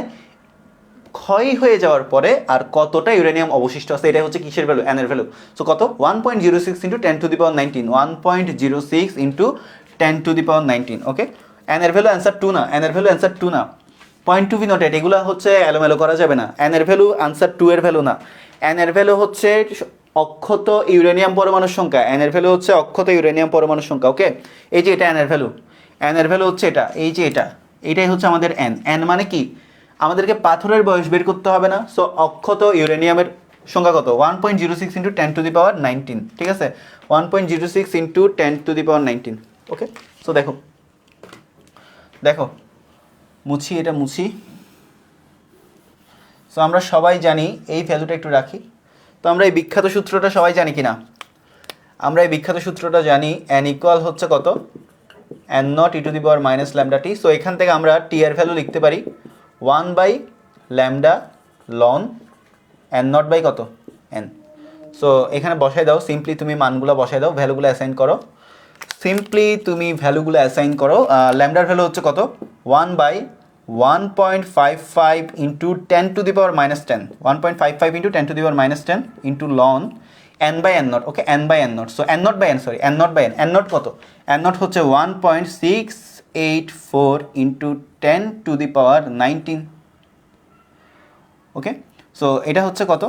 ক্ষয় হয়ে যাওয়ার পরে আর কতটা ইউরেনিয়াম অবশিষ্ট আছে, এটাই হচ্ছে কিসের ভ্যালু, এন এর ভ্যালু। সো কত 1.06 ইন্টু 10⁻19, 1.06 ইন্টু 10⁻19। ওকে, এন এর ভ্যালু অ্যান্সার 2 না, এন এর ভ্যালু অ্যান্সার 2 না, পয়েন্ট টু বি নোটেড। এগুলো হচ্ছে এলোমেলো করা যাবে না। এন এর ভ্যালু আনসার 2 এর ভ্যালু না, এন এর ভ্যালু হচ্ছে অক্ষত ইউরেনিয়াম পরমাণুর সংখ্যা, এন এর ভ্যালু হচ্ছে অক্ষত ইউরেনিয়াম পরমাণুর সংখ্যা। ওকে, এই যে এটা এন এর ভ্যালু, এন এর ভ্যালু হচ্ছে এটা, এই যে এটা, এটাই হচ্ছে আমাদের এন। এন মানে কি, আমাদেরকে পাথরের বয়স বের করতে হবে না। সো অক্ষত ইউরেনিয়ামের সংখ্যা কত 1.06 ইন্টু 10⁻19, ঠিক আছে, 1.06 ইন্টু 10⁻19। ওকে, সো দেখো দেখো মুছি, এটা মুছি। সো আমরা সবাই জানি, এই ভ্যালুটা একটু রাখি। তো আমরা এই বিখ্যাত সূত্রটা সবাই জানি কি না, আমরা এই বিখ্যাত সূত্রটা জানি, এন ইকুয়াল হচ্ছে কত N not E to the power minus lambda T. So এখান থেকে আমরা টি এর ভ্যালু লিখতে পারি 1 by lambda ln N not by কত এন। সো এখানে বসাই দাও, সিম্পলি তুমি মানগুলো বসাই দাও, ভ্যালুগুলো অ্যাসাইন করো, সিম্পলি তুমি ভ্যালুগুলো অ্যাসাইন করো। ল্যামডার ভ্যালু হচ্ছে কত 1 by 1.55 into 10⁻10, 1.55 into 10⁻10 into ln N by N not. Okay, N by N not. So N not by N, sorry N not by N, N not কত, এন নট হচ্ছে 1.684 into 10⁻19। ওকে, so এটা হচ্ছে কত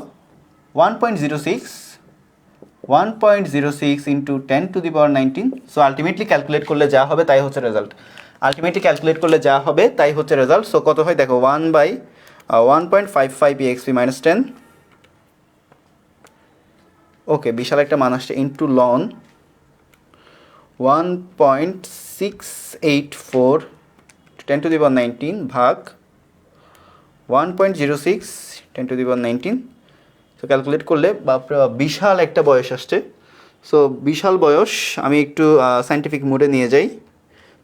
1.06 into 10⁻19। So ultimately calculate করলে যা হবে তাই হচ্ছে রেজাল্ট, আলটিমেটলি ক্যালকুলেট করলে যা হবে তাই হচ্ছে রেজাল্ট। সো কত হয় দেখো 1 বাই 1.55 exp মাইনাস 10, ওকে বিশাল একটা মান আসছে, ইন্টু লন 1.684 10⁻19 ভাগ 1.06 10⁻19। তো ক্যালকুলেট করলে বাপরে বিশাল একটা বয়স আসছে। সো বিশাল বয়স, আমি একটু সায়েন্টিফিক মোডে নিয়ে যাই,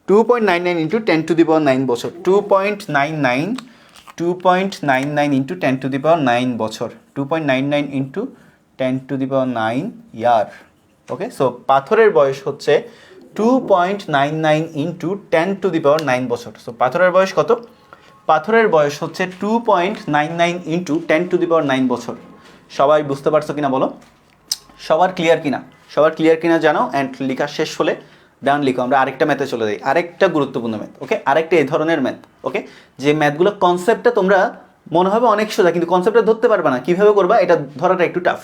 2.99 ইন্টু 10⁻9 বছর, 2.99 ইন্টু 10⁻9 বছর, 2.99 ইন্টু 10⁻9 ইয়ার। ওকে, সো পাথরের বয়স হচ্ছে 2.99 ইন্টু 10⁻9 বছর। সো পাথরের বয়স কত, পাথরের বয়স হচ্ছে 2.99 ইন্টু 10⁻9 বছর। সবাই বুঝতে পারছো কিনা বলো, সবার ক্লিয়ার কিনা, সবার ক্লিয়ার কিনা জানো। অ্যান্ড লেখা শেষ হলে ডান লিখো, আমরা আরেকটা ম্যাথে চলে যাই, আরেকটা গুরুত্বপূর্ণ ম্যাথ। ওকে, আরেকটা এই ধরনের ম্যাথ। ওকে, যে ম্যাথগুলো কনসেপ্টটা তোমরা মনে হবে অনেক সোজা, কিন্তু কনসেপ্টটা ধরতে পারবে না, কীভাবে করবা এটা ধরাটা একটু টাফ।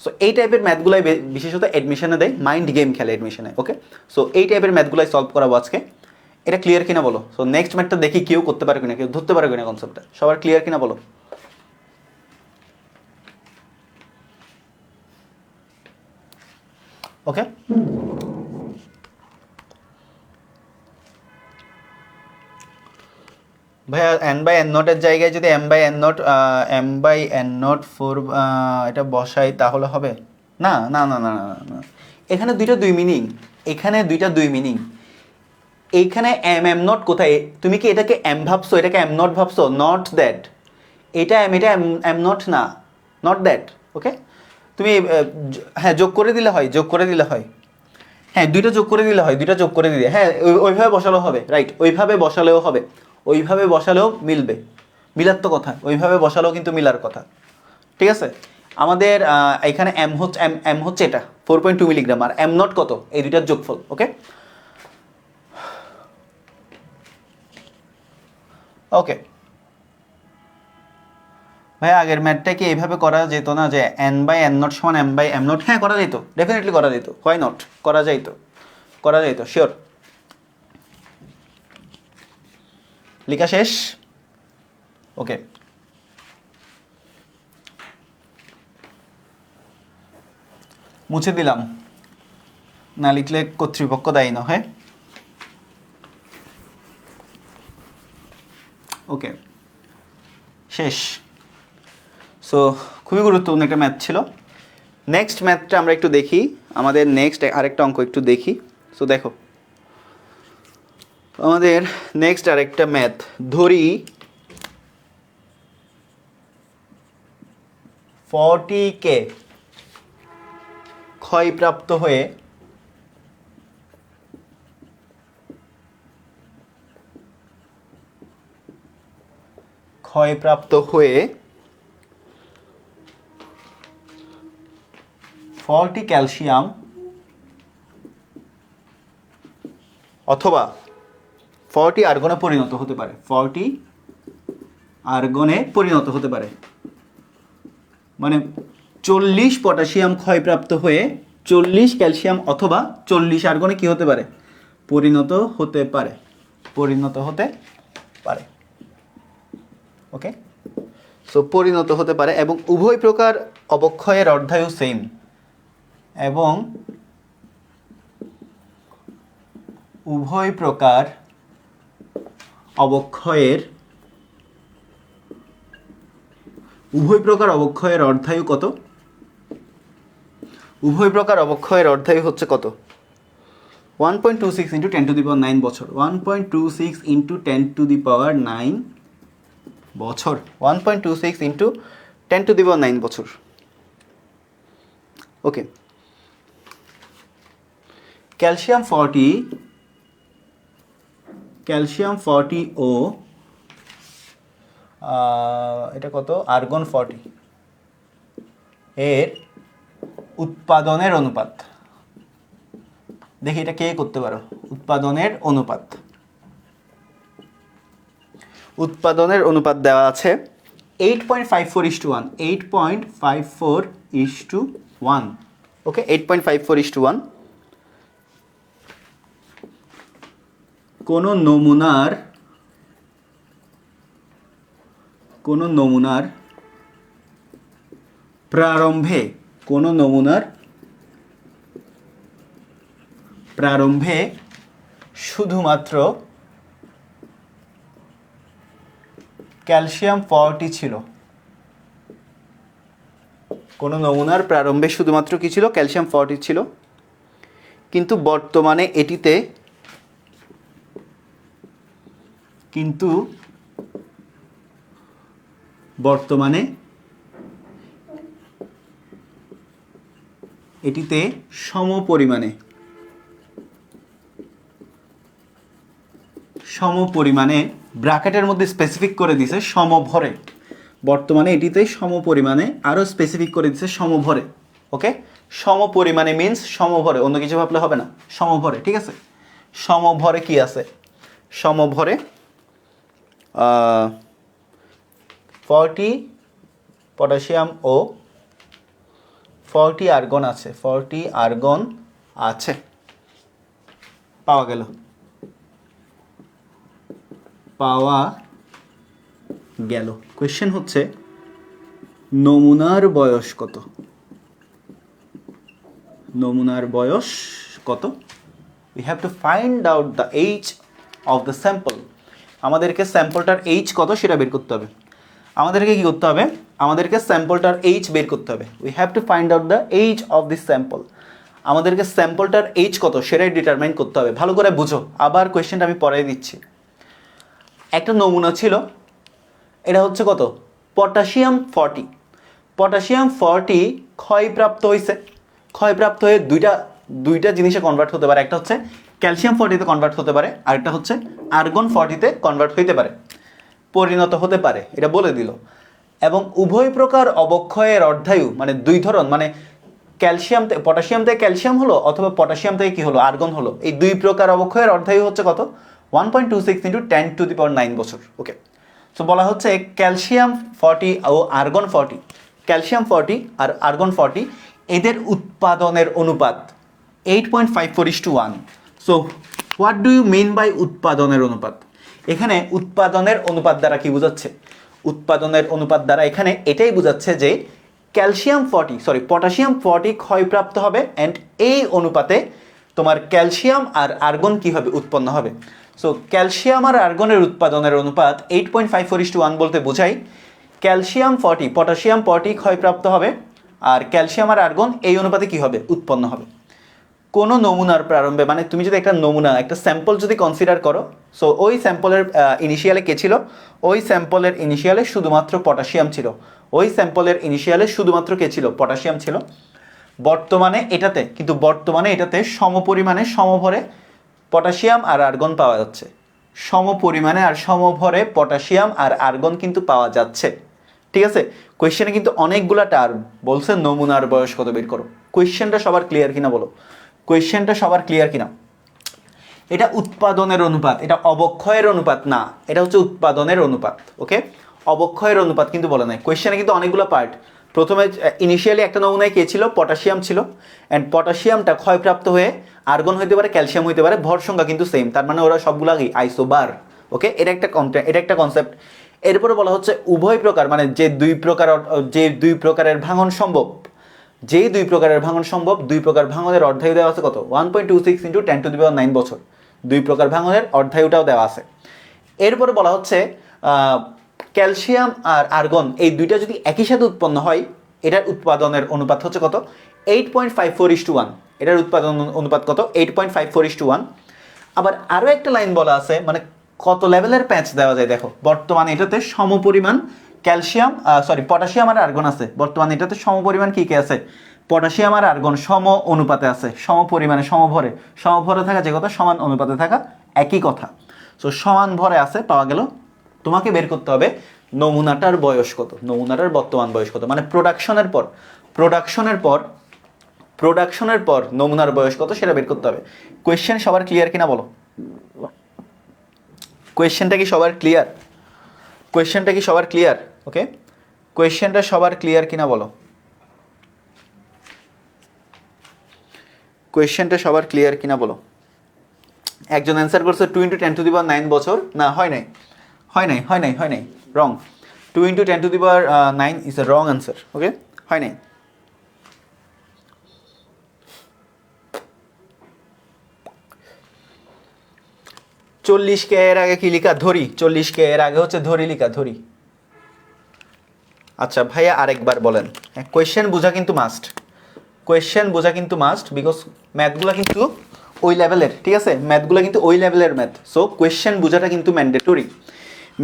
সো এই টাইপের ম্যাথগুলাই বিশেষত অ্যাডমিশনে দেয়, মাইন্ড গেম খেলে অ্যাডমিশনে। ওকে, সো এই টাইপের ম্যাথগুলাই সলভ করাবো আজকে। এটা ক্লিয়ার কিনা বলো? সো নেক্সট ম্যাথটা দেখি কেউ করতে পারে কিনা, কেউ ধরতে পারে কিনা কনসেপ্টটা, সবার ক্লিয়ার কিনা বলো? ওকে, ভাইয়া এন বাই এন নটের জায়গায় যদি এম বাই এন নট 4 এটা বসাই তাহলে হবে? না না না না না না, এখানে দুই মিনিং, এখানে দুই মিনিং। এইখানে এম নট কোথায়? তুমি কি এটাকে এম ভাবছো, এটাকে এম নট ভাবছো? নট দ্যাট, এটা এম নট না, নট দ্যাট। ওকে, তুমি হ্যাঁ যোগ করে দিলে হয়, হ্যাঁ দুইটা যোগ করে দিলে হয়, হ্যাঁ ওইভাবে বসালেও হবে, রাইট, ওইভাবে বসালেও হবে, ওইভাবে বসালেও মিলবে, মিলার তো কথা, ওইভাবে বসালেও কিন্তু মিলার কথা। ঠিক আছে, আমাদের এখানে এম হচ্ছে এটা 4.2 মিলিগ্রাম, আর এম নট কত? এই দুইটার যোগফল। ওকে ওকে ভাই, আগের ম্যাথটা কি এইভাবে করা যেত না, যে এন বাই এন নট সমান এম বাই এম নট? হ্যাঁ করা যেত, ডেফিনেটলি করা যেত, হোয়াই নট, করা যাইতো শিওর। লেখা শেষ? ওকে, মুছে দিলাম, না লিখলে কর্তৃপক্ষ দায়ী না হয়। ওকে শেষ। সো খুবই গুরুত্বপূর্ণ একটা ম্যাথ ছিল। নেক্সট ম্যাথটা আমরা একটু দেখি, আমাদের নেক্সট আরেকটা অঙ্ক একটু দেখি। সো দেখো, আমাদের নেক্সট আরেকটা ম্যাথ ধরি, 40K ক্ষয়প্রাপ্ত হয়ে ক্ষয়প্রাপ্ত হয়ে 40 ক্যালসিয়াম অথবা 40 আর্গনে পরিণত হতে পারে, 40 আর্গনে পরিণত হতে পারে, মানে 40 পটাশিয়াম ক্ষয়প্রাপ্ত হয়ে 40 ক্যালসিয়াম অথবা 40 আর্গনে কি হতে পারে? পরিণত হতে পারে, পরিণত হতে পারে। ওকে, সো পরিণত হতে পারে, এবং উভয় প্রকার অবক্ষয়ের অর্ধায়ু সেম, এবং উভয় প্রকার অবক্ষয়ের অর্ধায়ু কত? উভয় প্রকার অবক্ষয়ের অর্ধায়ু হচ্ছে কত? 1.26 ইন্টু 10 টু দি পাওয়ার 9 বছর, 1.26 ইন্টু 10 টু দি পাওয়ার 9 বছর, 1.26 ইন্টু 10 টু দি পাওয়ার 9 বছর। ওকে, ক্যালসিয়াম 40 ও এটা কত? আর্গন 40 এর উৎপাদনের অনুপাত, দেখি এটা কে করতে পারো। উৎপাদনের অনুপাত দেওয়া আছে 8.54:1, 8.54:1। ওকে, 8.54:1। কোনো নমুনার প্রারম্ভে শুধুমাত্র ক্যালসিয়াম 40 ছিল। কোনো নমুনার প্রারম্ভে শুধুমাত্র কি ছিল? ক্যালসিয়াম 40 ছিল, কিন্তু বর্তমানে এটিতে সমপরিমাণে ব্র্যাকেটের মধ্যে স্পেসিফিক করে দিছে সমভরে, বর্তমানে এটিতে সমপরিমাণে, আরও স্পেসিফিক করে দিছে সমভরে। ওকে, সমপরিমাণে মিন্স সমভরে, অন্য কিছু ভাবলে হবে না, সমভরে। ঠিক আছে, সমভরে কি আছে? সমভরে 40 পটাশিয়াম ও 40 আর্গন আছে, 40 আর্গন আছে, পাওয়া গেল, পাওয়া গেল। কোয়েশ্চেন হচ্ছে নমুনার বয়স কত? নমুনার বয়স কত? We have to find out the age of the sample. আমাদেরকে স্যাম্পলটার এইজ কত সেটা বের করতে হবে। আমাদেরকে কি করতে হবে? আমাদেরকে স্যাম্পলটার এইজ বের করতে হবে। We have to find out the age of this sample. আমাদেরকে স্যাম্পলটার এইজ কত সেটাই ডিটারমাইন করতে হবে। ভালো করে বুঝো, আবার কোয়েশ্চেনটা আমি পড়াই দিচ্ছি। একটা নমুনা ছিল, এটা হচ্ছে কত? পটাশিয়াম 40। পটাশিয়াম 40 ক্ষয়প্রাপ্ত হয়েছে। ক্ষয়প্রাপ্ত হয়ে দুইটা জিনিসে কনভার্ট হতে পারে। একটা হচ্ছে ক্যালসিয়াম 40-তে কনভার্ট হতে পারে, আরেকটা হচ্ছে আর্গন 40-তে কনভার্ট হইতে পারে, পরিণত হতে পারে, এটা বলে দিল। এবং উভয় প্রকার অবক্ষয়ের অর্ধায়ু, মানে দুই ধরন, মানে ক্যালসিয়াম পটাশিয়াম থেকে ক্যালসিয়াম হলো অথবা পটাশিয়াম থেকে কি হলো? আর্গন হলো। এই দুই প্রকার অবক্ষয়ের অর্ধায়ু হচ্ছে কত? 1.26 × 10⁹ বছর। ওকে, সো বলা হচ্ছে ক্যালসিয়াম 40 ও আর্গন 40, ক্যালসিয়াম 40 আর আর্গন 40 এদের উৎপাদনের অনুপাত 8.54:1। So what do you mean by উৎপাদনের অনুপাত? এখানে উৎপাদনের অনুপাত দ্বারা কি বোঝাচ্ছে? উৎপাদনের অনুপাত দ্বারা এখানে এটাই বোঝাচ্ছে যে পটাশিয়াম 40 ক্ষয়প্রাপ্ত হবে, অ্যান্ড এই অনুপাতে তোমার ক্যালসিয়াম আর আর্গন কি হবে? উৎপন্ন হবে। সো ক্যালসিয়াম আর আর্গনের উৎপাদনের অনুপাত 8.54:1 বলতে বোঝাই ক্যালসিয়াম 40 পটাশিয়াম 40 ক্ষয়প্রাপ্ত হবে, আর ক্যালসিয়াম আর আর্গন এই অনুপাতে কি হবে? উৎপন্ন হবে। কোনো নমুনার প্রারম্ভে, মানে তুমি যদি একটা নমুনা, একটা স্যাম্পল যদি কনসিডার করো, সো ওই স্যাম্পলের ইনিশিয়ালে কে ছিল? ওই স্যাম্পলের ইনিশিয়ালে শুধুমাত্র পটাশিয়াম ছিল। ওই স্যাম্পলের ইনিশিয়ালে শুধুমাত্র কে ছিল? পটাশিয়াম ছিল। বর্তমানে এটাতে সমপরিমাণে সমভরে পটাশিয়াম আর আর্গন পাওয়া যাচ্ছে। সমপরিমাণে আর সমভরে পটাশিয়াম আর আর্গন কিন্তু পাওয়া যাচ্ছে। ঠিক আছে, কোয়েশ্চেনে কিন্তু অনেকগুলা টার্ম বলছে নমুনার বয়স কত বের করো। কোয়েশ্চেনটা সবার ক্লিয়ার কিনা বলো? কোয়েশ্চেনটা সবার ক্লিয়ার কিনা? এটা উৎপাদনের অনুপাত, এটা অবক্ষয়ের অনুপাত না, এটা হচ্ছে উৎপাদনের অনুপাত। ওকে, অবক্ষয়ের অনুপাত কিন্তু বলে নাই। কোয়েশ্চেনে কিন্তু অনেকগুলো পার্ট। প্রথমে ইনিশিয়ালি একটা নমুনায় কে ছিল? পটাশিয়াম ছিল, অ্যান্ড পটাশিয়ামটা ক্ষয়প্রাপ্ত হয়ে আর্গন হইতে পারে, ক্যালসিয়াম হইতে পারে, ভর সংখ্যা কিন্তু সেম, তার মানে ওরা সবগুলো কি আইসোবার। ওকে, এটা একটা কনসেপ্ট। এরপরে বলা হচ্ছে উভয় প্রকার, মানে যে দুই প্রকারের ভাঙন সম্ভব, দুই প্রকার ভাঙনের অর্ধায়ু দেওয়া আছে কত? 1.26 × 10⁹ বছর। দুই প্রকার ভাঙনের অর্ধায়ুটাও দেওয়া আছে। এরপরে বলা হচ্ছে ক্যালসিয়াম আর আর্গন এই দুইটা যদি একই সাথে উৎপন্ন হয়, এটার উৎপাদনের অনুপাত হচ্ছে কত? 8.54:1। এটার উৎপাদন অনুপাত কত? 8.54:1। আবার আরও একটা লাইন বলা আছে, মানে কত লেভেলের প্যাচ দেওয়া যায় দেখো। বর্তমানে এটাতে সমপরিমাণ পটাশিয়াম আর আর্গন আছে। বর্তমানে এটাতে সমপরিমাণ কি আছে? পটাশিয়াম আর আর্গন সম অনুপাতে আছে, সমপরিমাণে, সমভরে থাকা যে কথা, সমান অনুপাতে থাকা একই কথা। সো সমান ভরে আছে, পাওয়া গেল। তোমাকে বের করতে হবে নমুনাটার বয়স কত, নমুনাটার বর্তমান বয়স কত, মানে প্রোডাকশনের পর নমুনার বয়স কত সেটা বের করতে হবে। কোয়েশ্চেন সবার ক্লিয়ার কিনা বলো? কোয়েশ্চেনটা কি সবার ক্লিয়ার? ওকে, কোয়েশ্চেনটা সবার ক্লিয়ার কিনা বলো? কোয়েশ্চেনটা সবার ক্লিয়ার কিনা বলো? একজন অ্যান্সার করছে 2 × 10⁹ বছর। না, হয় নাই, রং। 2 × 10⁹ ইজ এ রং অ্যান্সার। ওকে, হয় নাই। চল্লিশ কে এর আগে কি লিখা? ধরি। 40 কে এর আগে হচ্ছে ধরি লিখা, ধরি। আচ্ছা ভাইয়া, আরেকবার বলেন। কোয়েশ্চেন বোঝা কিন্তু মাস্ট, বিকজ ম্যাথগুলো কিন্তু ওই লেভেলের। ঠিক আছে, ম্যাথগুলো কিন্তু ওই লেভেলের ম্যাথ। সো কোয়েশ্চেন বোঝাটা কিন্তু ম্যান্ডেটরি।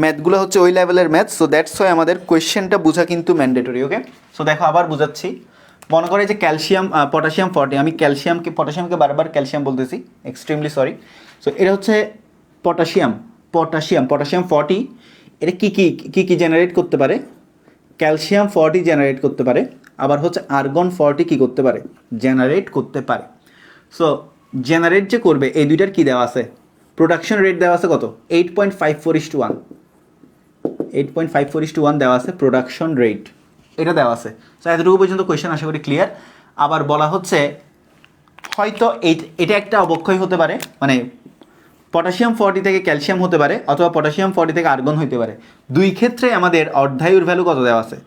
ম্যাথগুলো হচ্ছে ওই লেভেলের ম্যাথ, সো দ্যাটস ওয়াই আমাদের কোয়েশ্চেনটা বোঝা কিন্তু ম্যান্ডেটরি। ওকে, সো দেখো আবার বোঝাচ্ছি। মনে করে যে পটাশিয়াম 40, আমি পটাশিয়ামকে বারবার ক্যালসিয়াম বলতেছি, এক্সট্রিমলি সরি। সো এটা হচ্ছে পটাশিয়াম 40। এটা কি জেনারেট করতে পারে? ক্যালসিয়াম 40 জেনারেট করতে পারে। আবার হচ্ছে আর্গন 40 কি করতে পারে? জেনারেট করতে পারে। সো জেনারেট যে করবে, এই দুইটার কি দেওয়া আছে? প্রোডাকশন রেট দেওয়া আছে কত? 8.54:1। 8.54:1 দেওয়া আছে প্রোডাকশন রেট, এটা দেওয়া আছে। সো এতটুকু পর্যন্ত কোয়েশ্চেন আশা করি ক্লিয়ার। আবার বলা হচ্ছে হয়তো এটা একটা অবক্ষয় হতে পারে, মানে পটাশিয়াম 40 থেকে ক্যালসিয়াম হতে পারে, অথবা পটাশিয়াম 40 থেকে আর্গন হতে পারে। দুই ক্ষেত্রে আমাদের অর্ধায়ুর ভ্যালু কত দেওয়া আছে?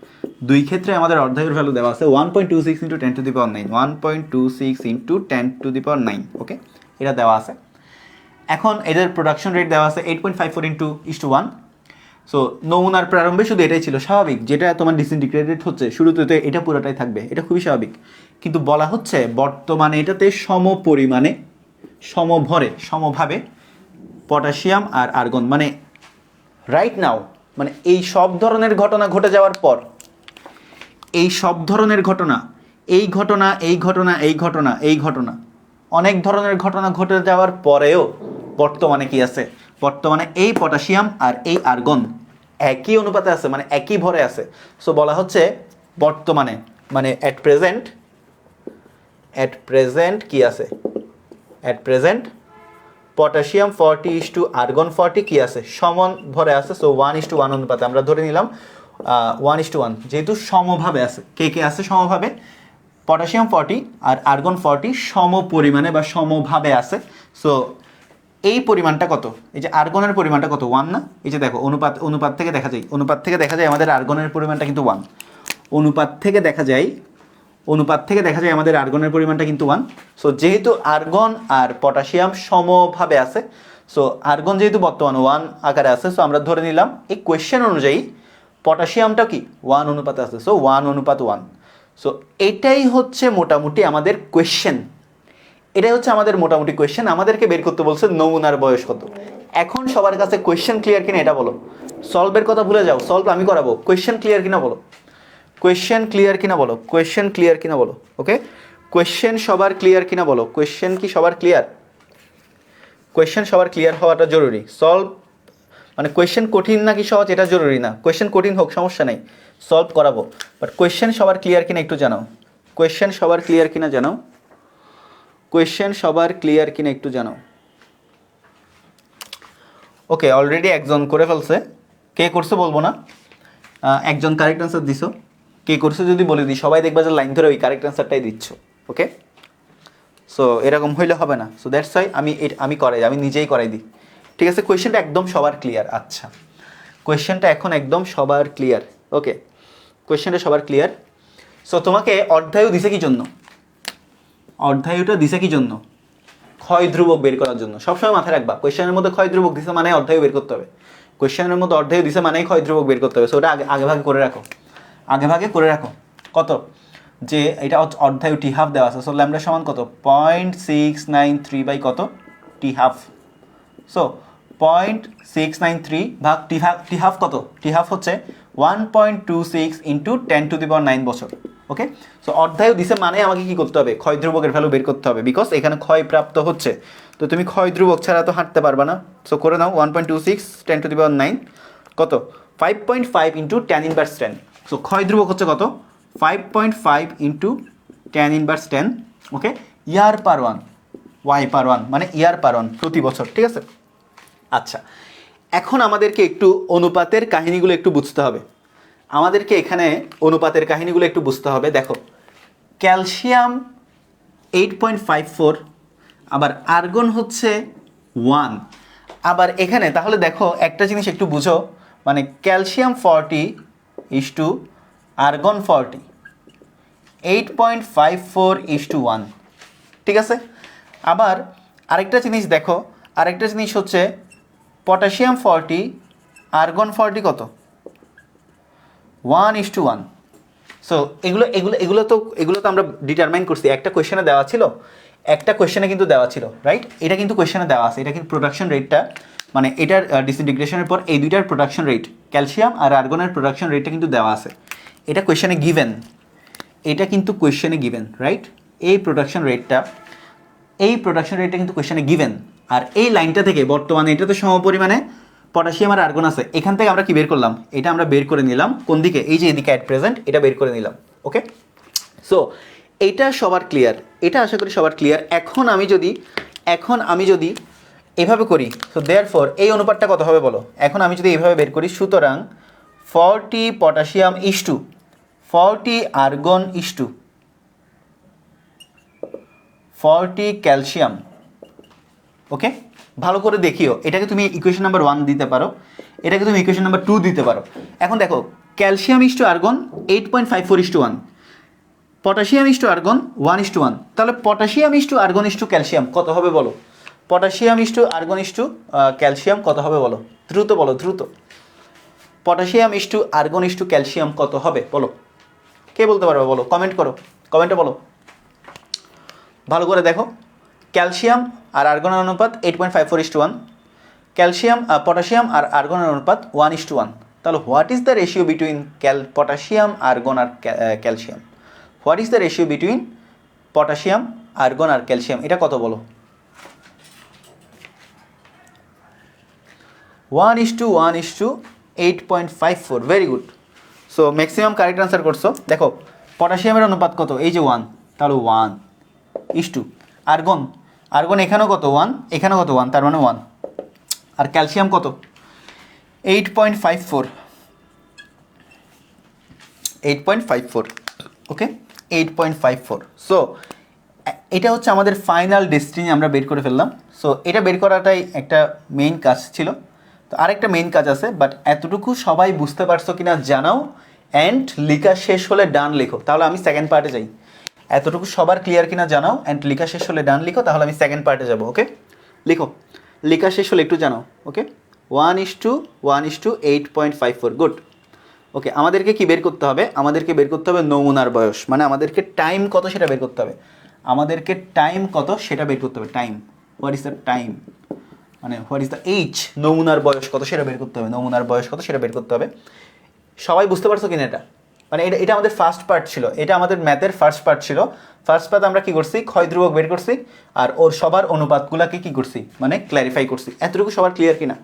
দুই ক্ষেত্রে আমাদের অর্ধায়ুর ভ্যালু দেওয়া আছে 1.26 ইন্টু 10⁹, 1.26 ইন্টু 10⁹। ওকে, এটা দেওয়া আছে। এখন এদের প্রোডাকশন রেট দেওয়া আছে 8.54 ইন্টু 1। সো নমুনার প্রারম্ভে শুধু এটাই ছিল, স্বাভাবিক, যেটা তোমার ডিসইন্টিগ্রেটেড হচ্ছে শুরুতে তো এটা পুরোটাই থাকবে, এটা খুবই স্বাভাবিক। কিন্তু বলা হচ্ছে বর্তমানে এটাতে সমপরিমাণে, সমভরে, সমভাবে পটাশিয়াম আর আর্গন, মানে রাইট নাও, মানে এই সব ধরনের ঘটনা ঘটে যাওয়ার পর, এই সব ধরনের ঘটনা, এই ঘটনা, এই ঘটনা, এই ঘটনা, এই ঘটনা, অনেক ধরনের ঘটনা ঘটে যাওয়ার পরেও বর্তমানে কি আছে? বর্তমানে এই পটাশিয়াম আর এই আর্গন একই অনুপাতে আছে, মানে একই ভরে আছে। সো বলা হচ্ছে বর্তমানে, মানে অ্যাট প্রেজেন্ট কি আছে? At present potassium 40 is to argon 40 কি আছে? সমান ভরে আছে। সো 1:1 অনুপাতে আমরা ধরে নিলাম 1:1, যেহেতু সমভাবে আছে। কে কে আছে সমভাবে? পটাশিয়াম 40 আর আর্গন 40 সম পরিমাণে বা সমভাবে আছে। সো এই পরিমাণটা কত? এই যে আর্গনের পরিমাণটা কত? 1 না? এই যে দেখো অনুপাত থেকে দেখা যায় আমাদের আর্গনের পরিমাণটা কিন্তু 1। অনুপাত থেকে দেখা যায় আমাদের আর্গনের পরিমাণটা কিন্তু 1। সো যেহেতু আর্গন আর পটাশিয়াম সমভাবে আছে, সো আর্গন যেহেতু বর্তমান 1 আকারে আছে, সো আমরা ধরে নিলাম এই কোয়েশ্চেন অনুযায়ী পটাশিয়ামটা কি 1 অনুপাতে আছে। সো 1:1। সো এটাই হচ্ছে মোটামুটি আমাদের কোয়েশ্চেন, এটাই হচ্ছে আমাদের মোটামুটি কোয়েশ্চেন। আমাদেরকে বের করতে বলছে নমুনার বয়স কত। এখন সবার কাছে কোয়েশ্চেন ক্লিয়ার কিনা এটা বলো। সলভের কথা ভুলে যাও, সলভ আমি করাবো। কোয়েশ্চেন ক্লিয়ার কিনা বলো, কোয়েশ্চেন ক্লিয়ার কিনা বলো, কোয়েশ্চেন ক্লিয়ার কিনা বলো। ওকে, কোয়েশ্চেন সবার ক্লিয়ার কিনা বলো। কোয়েশ্চেন কি সবার ক্লিয়ার? কোয়েশ্চেন সবার ক্লিয়ার হওয়াটা জরুরি। সলভ মানে কোয়েশ্চেন কঠিন নাকি সহজ এটা জরুরি না, কোয়েশ্চেন কঠিন হোক সমস্যা নেই, সলভ করাবো। বাট কোয়েশ্চেন সবার ক্লিয়ার কিনা একটু জানাও। কোয়েশ্চেন সবার ক্লিয়ার কিনা জানাও। কোয়েশ্চেন সবার ক্লিয়ার কিনা একটু জানাও। ওকে, অলরেডি একজন করে ফেলছে। কে করছে বলবো না, একজন কারেক্ট অ্যান্সার দিছো। কে করছে যদি বলে দিই, সবাই দেখবা যে লাইন ধরে ওই কারেক্ট অ্যান্সারটাই দিচ্ছ। ওকে, সো এরকম হইলে হবে না। সো দ্যাটস ওয়াই আমি নিজেই করাই দিই। ঠিক আছে, কোয়েশ্চেনটা একদম সবার ক্লিয়ার। আচ্ছা, কোয়েশ্চেনটা এখন একদম সবার ক্লিয়ার। ওকে, কোয়েশ্চেনটা সবার ক্লিয়ার। সো তোমাকে অর্ধায়ু দিছে কি জন্য? অর্ধায়ুটা দিছে কি জন্য? ক্ষয় ধ্রুবক বের করার জন্য। সবসময় মাথায় রাখবা, কোয়েশ্চেনের মধ্যে ক্ষয় ধ্রুবক দিছে মানে অর্ধায়ু বের করতে হবে। কোয়েশ্চেনের মধ্যে অর্ধায়ু দিছে মানেই ক্ষয় ধ্রুবক বের করতে হবে। সো ওটা আগে ভাগে করে রাখো, আগে ভাগে করে রাখো। কত? যে এটা অর্ধায়ু টি হাফ দেওয়া আছে। সো ল্যামডা সমান কত? 0.693 বাই কত? টি হাফ। সো 0.693 ভাগ টি হাফ কত? টি হাফ হচ্ছে 1.26 ইন্টু 10⁹ বছর। ওকে, সো অর্ধায়ু দিছে মানে আমাকে কি করতে হবে? ক্ষয় ধ্রুবকের ভ্যালু বের করতে হবে, বিকজ এখানে ক্ষয় প্রাপ্ত হচ্ছে। তো তুমি ক্ষয় ধ্রুবক ছাড়া তো হাঁটতে পারবা না। সো করে নাও 1.26 10⁹ কত? 5.5 ইন্টু 10⁻10। সো ক্ষয় ধ্রুবক হচ্ছে কত? 5.5 ইন্টু 10⁻10। ওকে, ইয়ার পার ওয়ান, ওয়াই পার ওয়ান, মানে ইয়ার পার ওয়ান, প্রতি বছর। ঠিক আছে, আচ্ছা, এখন আমাদেরকে একটু অনুপাতের কাহিনীগুলো একটু বুঝতে হবে। আমাদেরকে এখানে অনুপাতের কাহিনীগুলো একটু বুঝতে হবে। দেখো, ক্যালসিয়াম 8.54, আবার আর্গন হচ্ছে 1। আবার এখানে তাহলে দেখো একটা জিনিস একটু বুঝো, মানে calcium 40 is to argon 40, 8.54 is to 1। ঠিক আছে, আবার আরেকটা জিনিস দেখো, আরেকটা জিনিস হচ্ছে পটাশিয়াম 40 আর্গন 40 কত? 1:1। সো এগুলো তো আমরা ডিটারমাইন করছি। একটা কোয়েশ্চেনে দেওয়া ছিল, কিন্তু দেওয়া ছিল, রাইট? এটা কিন্তু কোয়েশ্চেনে দেওয়া আছে। এটা কিন্তু প্রোডাকশন রেটটা, মানে এটার ডিসইন্টিগ্রেশনের পর এই দুইটার প্রোডাকশন রেট, ক্যালসিয়াম আর আর্গনের প্রোডাকশন রেটটা কিন্তু দেওয়া আছে। এটা কোয়েশ্চেনে গিভেন, এটা কিন্তু কোয়েশ্চেনে গিভেন, রাইট? এই প্রোডাকশন রেটটা কিন্তু কোয়েশ্চেনে গিভেন। আর এই লাইনটা থেকে বর্তমানে এটা তো সমপরিমাণে পটাশিয়াম আর আর্গন আছে, এখান থেকে আমরা কি বের করলাম? এটা আমরা বের করে নিলাম কোন দিকে? এই যে এদিকে অ্যাট প্রেজেন্ট, এটা বের করে নিলাম। ওকে, সো এটা সবার ক্লিয়ার, এটা আশা করি সবার ক্লিয়ার। এখন আমি যদি এভাবে করি, সো দেয়ারফর এই অনুপাতটা কত হবে বলো? এখন আমি যদি এইভাবে বের করি, সুতরাং 40 potassium is to 40 argon is to 40 calcium. ওকে, ভালো করে দেখিও, এটাকে তুমি ইকুয়েশন নাম্বার 1 দিতে পারো, এটাকে তুমি ইকুয়েশন নাম্বার 2 দিতে পারো। এখন দেখো calcium is to argon 8.54:1, potassium is to argon 1:1, তাহলে potassium is to argon is to calcium কত হবে বলো? Potassium is to argon is to calcium কত হবে বলো? দ্রুত বলো, দ্রুত। Potassium is to argon is to calcium কত হবে বলো? কে বলতে পারবে বলো? কমেন্ট করো, কমেন্টে বলো। ভালো করে দেখো, ক্যালসিয়াম আর আর্গনের অনুপাত 8.54:1, ক্যালসিয়াম পটাশিয়াম আর আর্গনের অনুপাত 1:1। তাহলে what is the ratio between potassium argon আর calcium? What is the ratio between potassium argon আর ক্যালসিয়াম? এটা কত বলো? 1:1:8.54। Very good. So maximum correct answer করছো। দেখো পটাশিয়ামের অনুপাত কত? এই যে 1, তাহলে 1:2। আর্গন, আর্গন এখানেও কত? 1, এখানেও কত? 1, তার মানে 1। আর ক্যালসিয়াম কত? 8.54। 8.54। ওকে, 8.54। সো এটা হচ্ছে আমাদের ফাইনাল ডেস্টিনি, আমরা বের করে ফেললাম। সো এটা বের করাটাই একটা মেইন কাজ ছিল। তো আরেকটা মেইন কাজ আছে, বাট এতটুকু সবাই বুঝতে পারছো কিনা জানাও, অ্যান্ড লেখা শেষ হলে ডান লেখো, তাহলে আমি সেকেন্ড পার্টে যাই। এতটুকু সবার ক্লিয়ার কিনা জানাও, অ্যান্ড লেখা শেষ হলে ডান লিখো, তাহলে আমি সেকেন্ড পার্টে যাবো। ওকে, লিখো, লেখা শেষ হলে একটু জানাও। ওকে, 1:1:8.54। গুড। ওকে, আমাদেরকে কি বের করতে হবে? আমাদেরকে বের করতে হবে নমুনার বয়স, মানে আমাদেরকে টাইম কত সেটা বের করতে হবে। আমাদেরকে টাইম কত সেটা বের করতে হবে। Time, what is the time, মানে হোয়াট ইজ দ্য এইজ, নমুনার বয়স কত সেটা বের করতে হবে। নমুনার বয়স কত সেটা বের করতে হবে। সবাই বুঝতে পারছো কিনা এটা? মানে এটা আমাদের ফার্স্ট পার্ট ছিল, এটা আমাদের ম্যাথের ফার্স্ট পার্ট ছিল। ফার্স্ট পার্ট আমরা কি করছি? ক্ষয় ধ্রুবক বের করছি, আর ওর সবার অনুপাতগুলোকে কি করছি, মানে ক্ল্যারিফাই করছি। এতটুকু সবার ক্লিয়ার কিনা?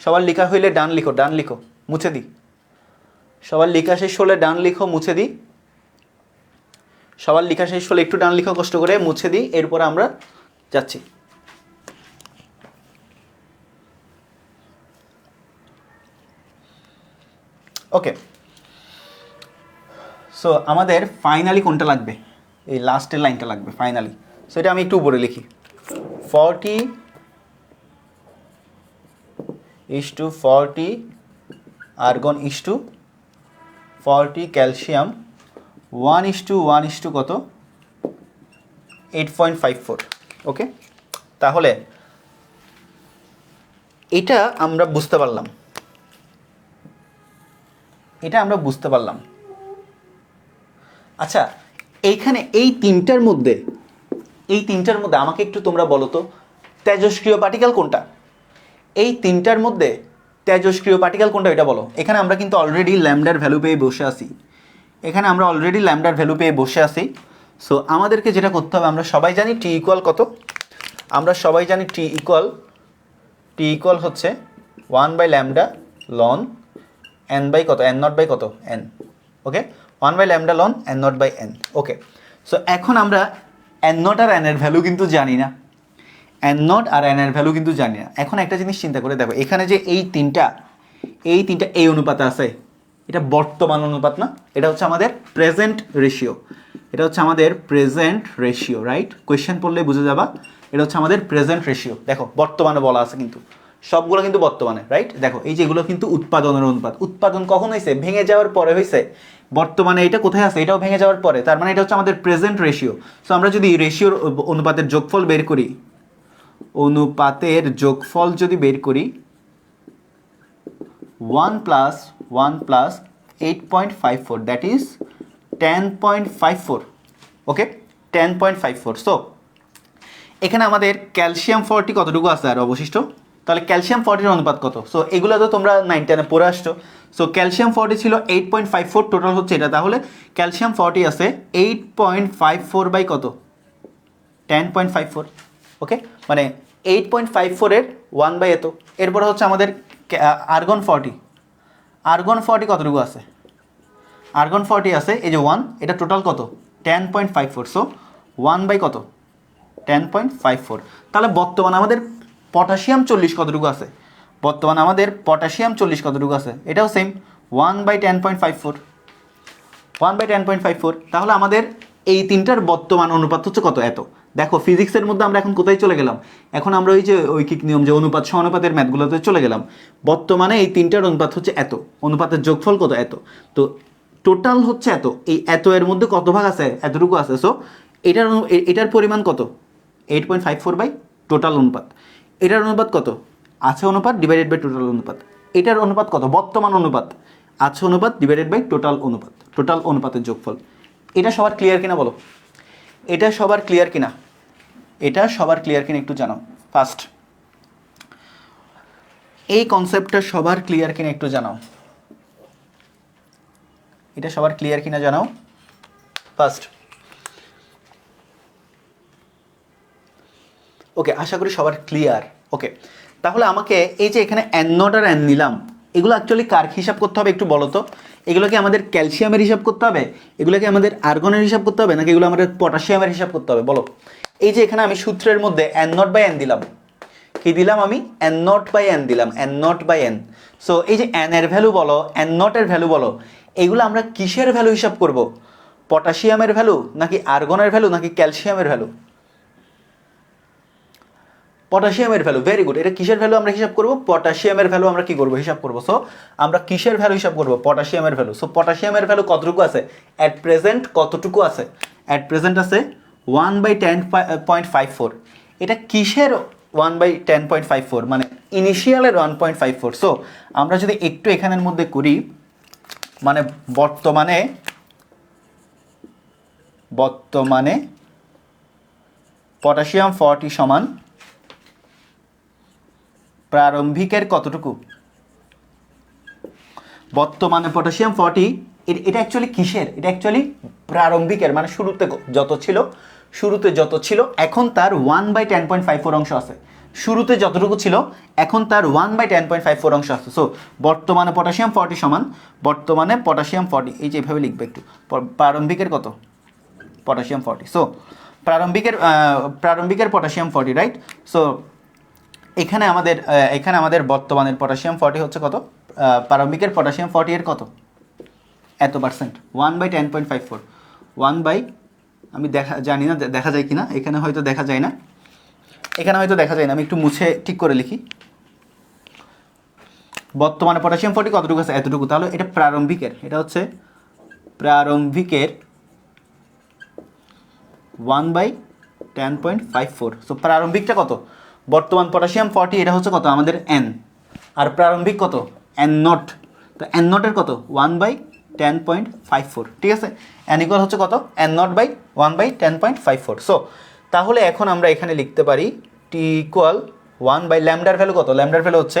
সবার লেখা হইলে ডান লিখো, ডান লিখো, মুছে দিই। সবার লেখা শেষ হলে ডান লিখো, মুছে দিই। সবার লেখা শেষ হলে একটু ডান লিখো, কষ্ট করে মুছে দিই, এরপর আমরা যাচ্ছি। ওকে, সো আমাদের ফাইনালি কোনটা লাগবে? এই লাস্টের লাইনটা লাগবে ফাইনালি। সো এটা আমি একটু উপরে লিখি, 40:40 আর্গন ইস টু 40 ক্যালসিয়াম, 1:1 কত? 8.54। ওকে, তাহলে এটা আমরা বুঝতে পারলাম, এটা আমরা বুঝতে পারলাম। আচ্ছা, এইখানে এই তিনটার মধ্যে আমাকে একটু তোমরা বলো তো, তেজস্ক্রিয় পার্টিকেল কোনটা? এই তিনটার মধ্যে তেজস্ক্রিয় পার্টিকেল কোনটা এটা বলো। এখানে আমরা কিন্তু অলরেডি ল্যামডার ভ্যালু পেয়ে বসে আছি, এখানে আমরা অলরেডি ল্যামডার ভ্যালু পেয়ে বসে আছি। সো আমাদেরকে যেটা করতে হবে, আমরা সবাই জানি টি ইকুয়াল কত? আমরা সবাই জানি টি ইকুয়াল হচ্ছে 1/λ লন n বাই কত? n নট বাই কত? n। ওকে, 1/λ লন n not by n। Okay, so এখন আমরা n নট আর n এর ভ্যালু কিন্তু জানি না, n নট আর n এর ভ্যালু কিন্তু জানি না। এখন একটা জিনিস চিন্তা করে দেখো, এখানে যে এই তিনটা এই অনুপাতে আছে, এটা বর্তমান অনুপাত না, এটা হচ্ছে আমাদের প্রেজেন্ট রেশিও। এটা হচ্ছে আমাদের প্রেজেন্ট রেশিও, রাইট? কোয়েশ্চেন পড়লে বুঝে যাবা, এটা হচ্ছে আমাদের প্রেজেন্ট রেশিও। দেখো বর্তমানে বলা আছে কিন্তু, সবগুলো কিন্তু বর্তমানে, রাইট? দেখো এই যেগুলো কিন্তু উৎপাদনের অনুপাত। উৎপাদন কখন হয়েছে? ভেঙে যাওয়ার পরে হয়েছে। বর্তমানে এটা কোথায় আছে? এটাও ভেঙে যাওয়ার পরে, তার মানে এটা হচ্ছে আমাদের প্রেজেন্ট রেশিও। সো আমরা যদি রেশিওর অনুপাতের যোগফল বের করি, অনুপাতের যোগফল যদি বের করি, 1 + 8.54, দ্যাট ইজ 10.54। ওকে, 10.54। সো এখানে আমাদের ক্যালসিয়াম 40 কতটুকু আছে আর অবশিষ্ট? তাহলে ক্যালসিয়াম 40 অনুপাত কত? সো এগুলো তো তোমরা 9 10-এ পড়ে আসছো। সো ক্যালসিয়াম 40 ছিল 8.54, টোটাল হচ্ছে এটা। তাহলে ক্যালসিয়াম 40 আছে 8.54 বাই কত? 10.54। ওকে, মানে 8.54 এর 1 বাই এত। এরপরে হচ্ছে আমাদের আর্গন 40। আর্গন 40 কতটুকু আছে? আর্গন 40 আছে এই যে 1, এটা টোটাল কত? 10.54। সো 1 বাই কত? 10.54। তাহলে বর্তমানে আমাদের পটাশিয়াম 40 কতটুকু আছে? বর্তমানে আমাদের পটাশিয়াম 40 কতটুকু আছে? এটাও সেম, 1/10.54। 1/10.54। তাহলে আমাদের এই তিনটার বর্তমান অনুপাত হচ্ছে কত? এত। দেখো ফিজিক্সের মধ্যে আমরা এখন কোথায় চলে গেলাম, এখন আমরা ওই যে ঐকিক নিয়ম যে অনুপাত সমানুপাতের ম্যাথগুলোতে চলে গেলাম। বর্তমানে এই তিনটার অনুপাত হচ্ছে এত, অনুপাতের যোগফল কত এত, তো টোটাল হচ্ছে এত, এই এত এর মধ্যে কত ভাগ আছে, এতটুকু আছে। সো এটার পরিমাণ কত, 8.54 বাই টোটাল অনুপাত। এটার অনুপাত কত, আছে অনুপাত ডিভাইডেড বাই টোটাল অনুপাত। এটার অনুপাত কত, বর্তমান অনুপাত, আছে অনুপাত ডিভাইডেড বাই টোটাল অনুপাত, টোটাল অনুপাতের যোগফল। এটা সবার ক্লিয়ার কিনা বলো, এটা সবার ক্লিয়ার কিনা, এটা সবার ক্লিয়ার কিনা একটু জানাও ফার্স্ট। এই কনসেপ্টটা সবার ক্লিয়ার কিনা একটু জানাও, এটা সবার ক্লিয়ার কিনা জানাও ফার্স্ট। ওকে, আশা করি সবার ক্লিয়ার। ওকে, তাহলে আমাকে এই যে এখানে এন নট আর এন নিলাম, এগুলো অ্যাকচুয়ালি কার হিসাব করতে হবে একটু বলো তো। এগুলো কি আমাদের ক্যালসিয়ামের হিসাব করতে হবে, এগুলো কি আমাদের আর্গনের হিসাব করতে হবে, নাকি এগুলো আমাদের পটাশিয়ামের হিসাব করতে হবে বলো। এই যে এখানে আমি সূত্রের মধ্যে এন নট বাই এন দিলাম, কি দিলাম আমি, এন নট বাই এন দিলাম, N not by N. So এই যে এন এর ভ্যালু বলো, এন নটের ভ্যালু বলো, এগুলো আমরা কিসের ভ্যালু হিসাব করব, পটাশিয়ামের ভ্যালু নাকি আর্গনের ভ্যালু নাকি ক্যালসিয়ামের ভ্যালু, পটাশিয়ামের ভ্যালু। ভেরি গুড, এটা কিসের ভ্যালু আমরা হিসাব করব, পটাশিয়ামের ভ্যালু আমরা কি করব, হিসাব করব। সো আমরা কিসের ভ্যালু হিসাব করব, পটাশিয়ামের ভ্যালু। সো পটাশিয়ামের ভ্যালু কতটুকু আছে, অ্যাট প্রেজেন্ট কতটুকু আছে, অ্যাট প্রেজেন্ট আছে 1/10.54। এটা কিসের 1/10.54, মানে ইনিশিয়ালের 1.54। সো আমরা যদি একটু এখানের মধ্যে করি, মানে বর্তমানে পটাশিয়াম 40 সমান প্রারম্ভিকের কতটুকু, বর্তমানে পটাশিয়াম 40, এটা অ্যাকচুয়ালি কিসের, এটা অ্যাকচুয়ালি প্রারম্ভিকের, মানে শুরুতে যত ছিল এখন তার 1/10.54 অংশ আছে। শুরুতে যতটুকু ছিল এখন তার 1/10.54 অংশ আছে। সো বর্তমানে পটাশিয়াম 40 সমান, বর্তমানে পটাশিয়াম 40, এই যে এভাবে লিখবে একটু, প্রারম্ভিকের কত, পটাশিয়াম 40। সো প্রারম্ভিকের পটাশিয়াম 40, রাইট। সো এখানে আমাদের বর্তমানের পটাশিয়াম 40 হচ্ছে কত, প্রারম্ভিকের পটাশিয়াম 40 এর কত, এত পার্সেন্ট, 1/10.54, 1 বাই, আমি জানি না দেখা যায় কিনা, এখানে হয়তো দেখা যায় না, আমি একটু মুছে ঠিক করে লিখি। বর্তমানে পটাশিয়াম 40 কতটুকু আছে, এতটুকু। তাহলে এটা প্রারম্ভিকের, এটা হচ্ছে প্রারম্ভিকের 1/10.54। সো প্রারম্ভিকটা কত, বর্তমান পটাশিয়াম 40, এটা হচ্ছে কত আমাদের এন, আর প্রারম্ভিক কত, এন নট। তো এন নটের কত, 1/10.54, ঠিক আছে। এন ইকুয়াল হচ্ছে কত, এন নট বাই 1/10.54। সো তাহলে এখন আমরা এখানে লিখতে পারি টি ইকুয়াল 1 ল্যামডার ভ্যালু কত, ল্যামডার ভ্যালু হচ্ছে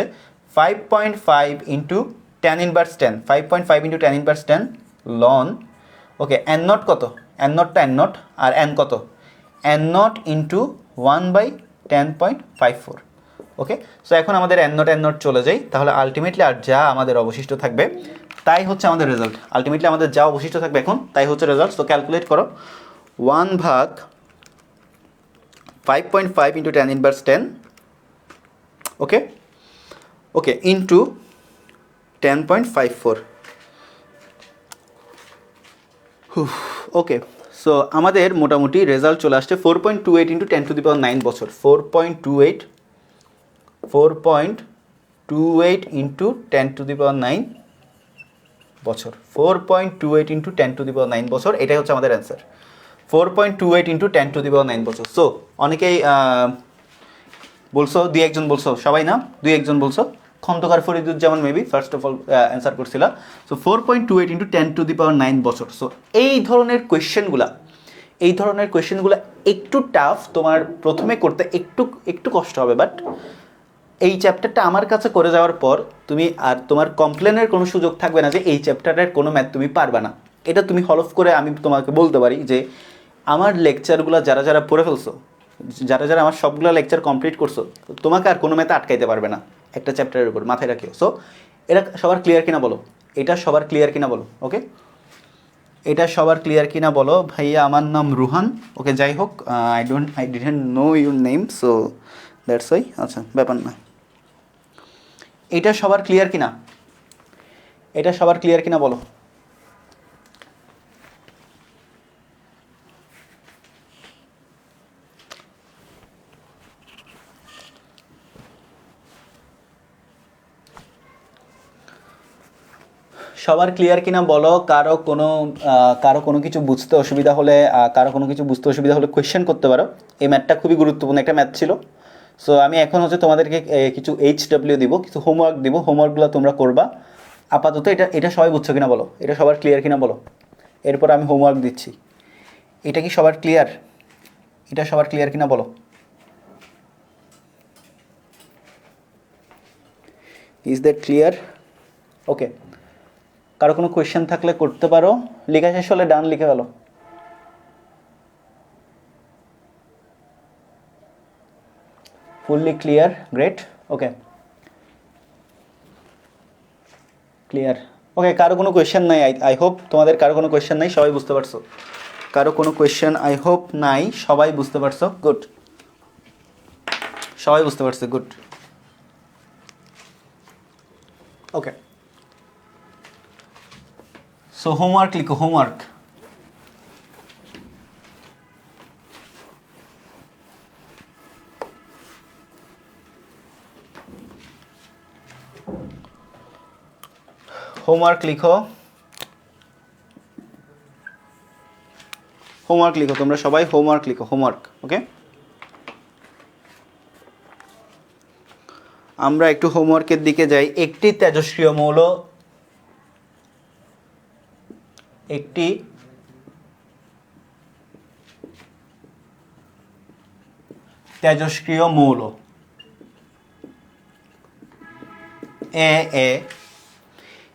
5.5 into 10^10, 5.5 into 10^10 ln. Okay, N not কত, এন নটটা এন নট, আর এন কত, N not into 1/10.54। Okay, so এখন আমাদের এন নট চলে যাই, তাহলে আলটিমেটলি আর যা আমাদের অবশিষ্ট থাকবে তাই হচ্ছে আমাদের রেজাল্ট। আলটিমেটলি আমাদের যা অবশিষ্ট থাকবে এখন তাই হচ্ছে রেজাল্ট। সো ক্যালকুলেট করো, 1/5.5 ইন্টু 10^10, ওকে ইন্টু 10.54। ওকে, সো আমাদের মোটামুটি রেজাল্ট চলে আসছে 4.28 ইন্টু 10⁹ বছর, 4.28 ইন্টু 10⁹ বছর, 4.28 ইন্টু 10⁹ বছর, এটাই হচ্ছে আমাদের অ্যান্সার, 4.28 ইন্টু 10⁹ বছর। সো অনেকেই বলছো, দুই একজন বলছো, সবাই না, দুই একজন বলছো, Khondokar Fariduzzaman maybe first of all answer করছিল। সো 4.28 ইন্টু 10⁹ বছর। সো এই ধরনের কোয়েশ্চেনগুলো একটু টাফ, তোমার প্রথমে করতে একটু কষ্ট হবে, বাট এই চ্যাপ্টারটা আমার কাছে করে যাওয়ার পর তুমি আর তোমার কমপ্লেনের কোনো সুযোগ থাকবে না যে এই চ্যাপ্টারের কোনো ম্যাথ তুমি পারবে না। এটা তুমি হলফ করে আমি তোমাকে বলতে পারি যে আমার লেকচারগুলো যারা পড়ে ফেলছো, যারা আমার সবগুলো লেকচার কমপ্লিট করছো, তোমাকে আর কোনো ম্যাথ আটকাইতে পারবে না একটা চ্যাপ্টারের উপর, মাথায় রাখিও। সো এটা সবার ক্লিয়ার কিনা বলো, এটা সবার ক্লিয়ার কিনা বলো। ওকে, এটা সবার ক্লিয়ার কিনা বলো। ভাইয়া আমার নাম রুহান। ওকে, যাই হোক, I didn't know your name, so that's why. আচ্ছা, ব্যাপার না। এটা সবার ক্লিয়ার কিনা, এটা সবার ক্লিয়ার কিনা বলো। সবার ক্লিয়ার কিনা বলো। কারো কোনো কিছু বুঝতে অসুবিধা হলে কোয়েশ্চেন করতে পারো। এই ম্যাথটা খুবই গুরুত্বপূর্ণ একটা ম্যাথ ছিল। সো আমি এখন হচ্ছে তোমাদেরকে কিছু HW দিব, কিছু হোমওয়ার্ক দিব, হোমওয়ার্কগুলো তোমরা করবা। আপাতত এটা এটা সবাই বুঝছো কিনা বলো, এটা সবার ক্লিয়ার কিনা বলো। এরপর আমি হোমওয়ার্ক দিচ্ছি। এটা কি সবার ক্লিয়ার? এটা সবার ক্লিয়ার কিনা বলো। Is that clear? ওকে, কারো কোনো কোয়েশ্চেন থাকলে করতে পারো। লেখা শেষ হলে ডান লিখে ফেলো। Fully clear, great. Okay, clear. Okay, কারো কোনো কোয়েশ্চেন নাই? আই হোপ তোমাদের কারো কোনো কোয়েশ্চেন নাই, সবাই বুঝতে পারছো। কারো কোনো কোয়েশ্চেন আই হোপ নাই, সবাই বুঝতে পারছো। গুড, সবাই বুঝতে পারছে, গুড। ওকে, সো হোমওয়ার্ক লিখো, হোমওয়ার্ক। হোমওয়ার্ক লিখো, হোমওয়ার্ক লিখো, তোমরা সবাই হোমওয়ার্ক লিখো, হোমওয়ার্ক। ওকে, আমরা একটু হোমওয়ার্কের দিকে যাই। একটি তেজস্ক্রিয় মৌল, একটি তেজস্ক্রিয় মৌল এ,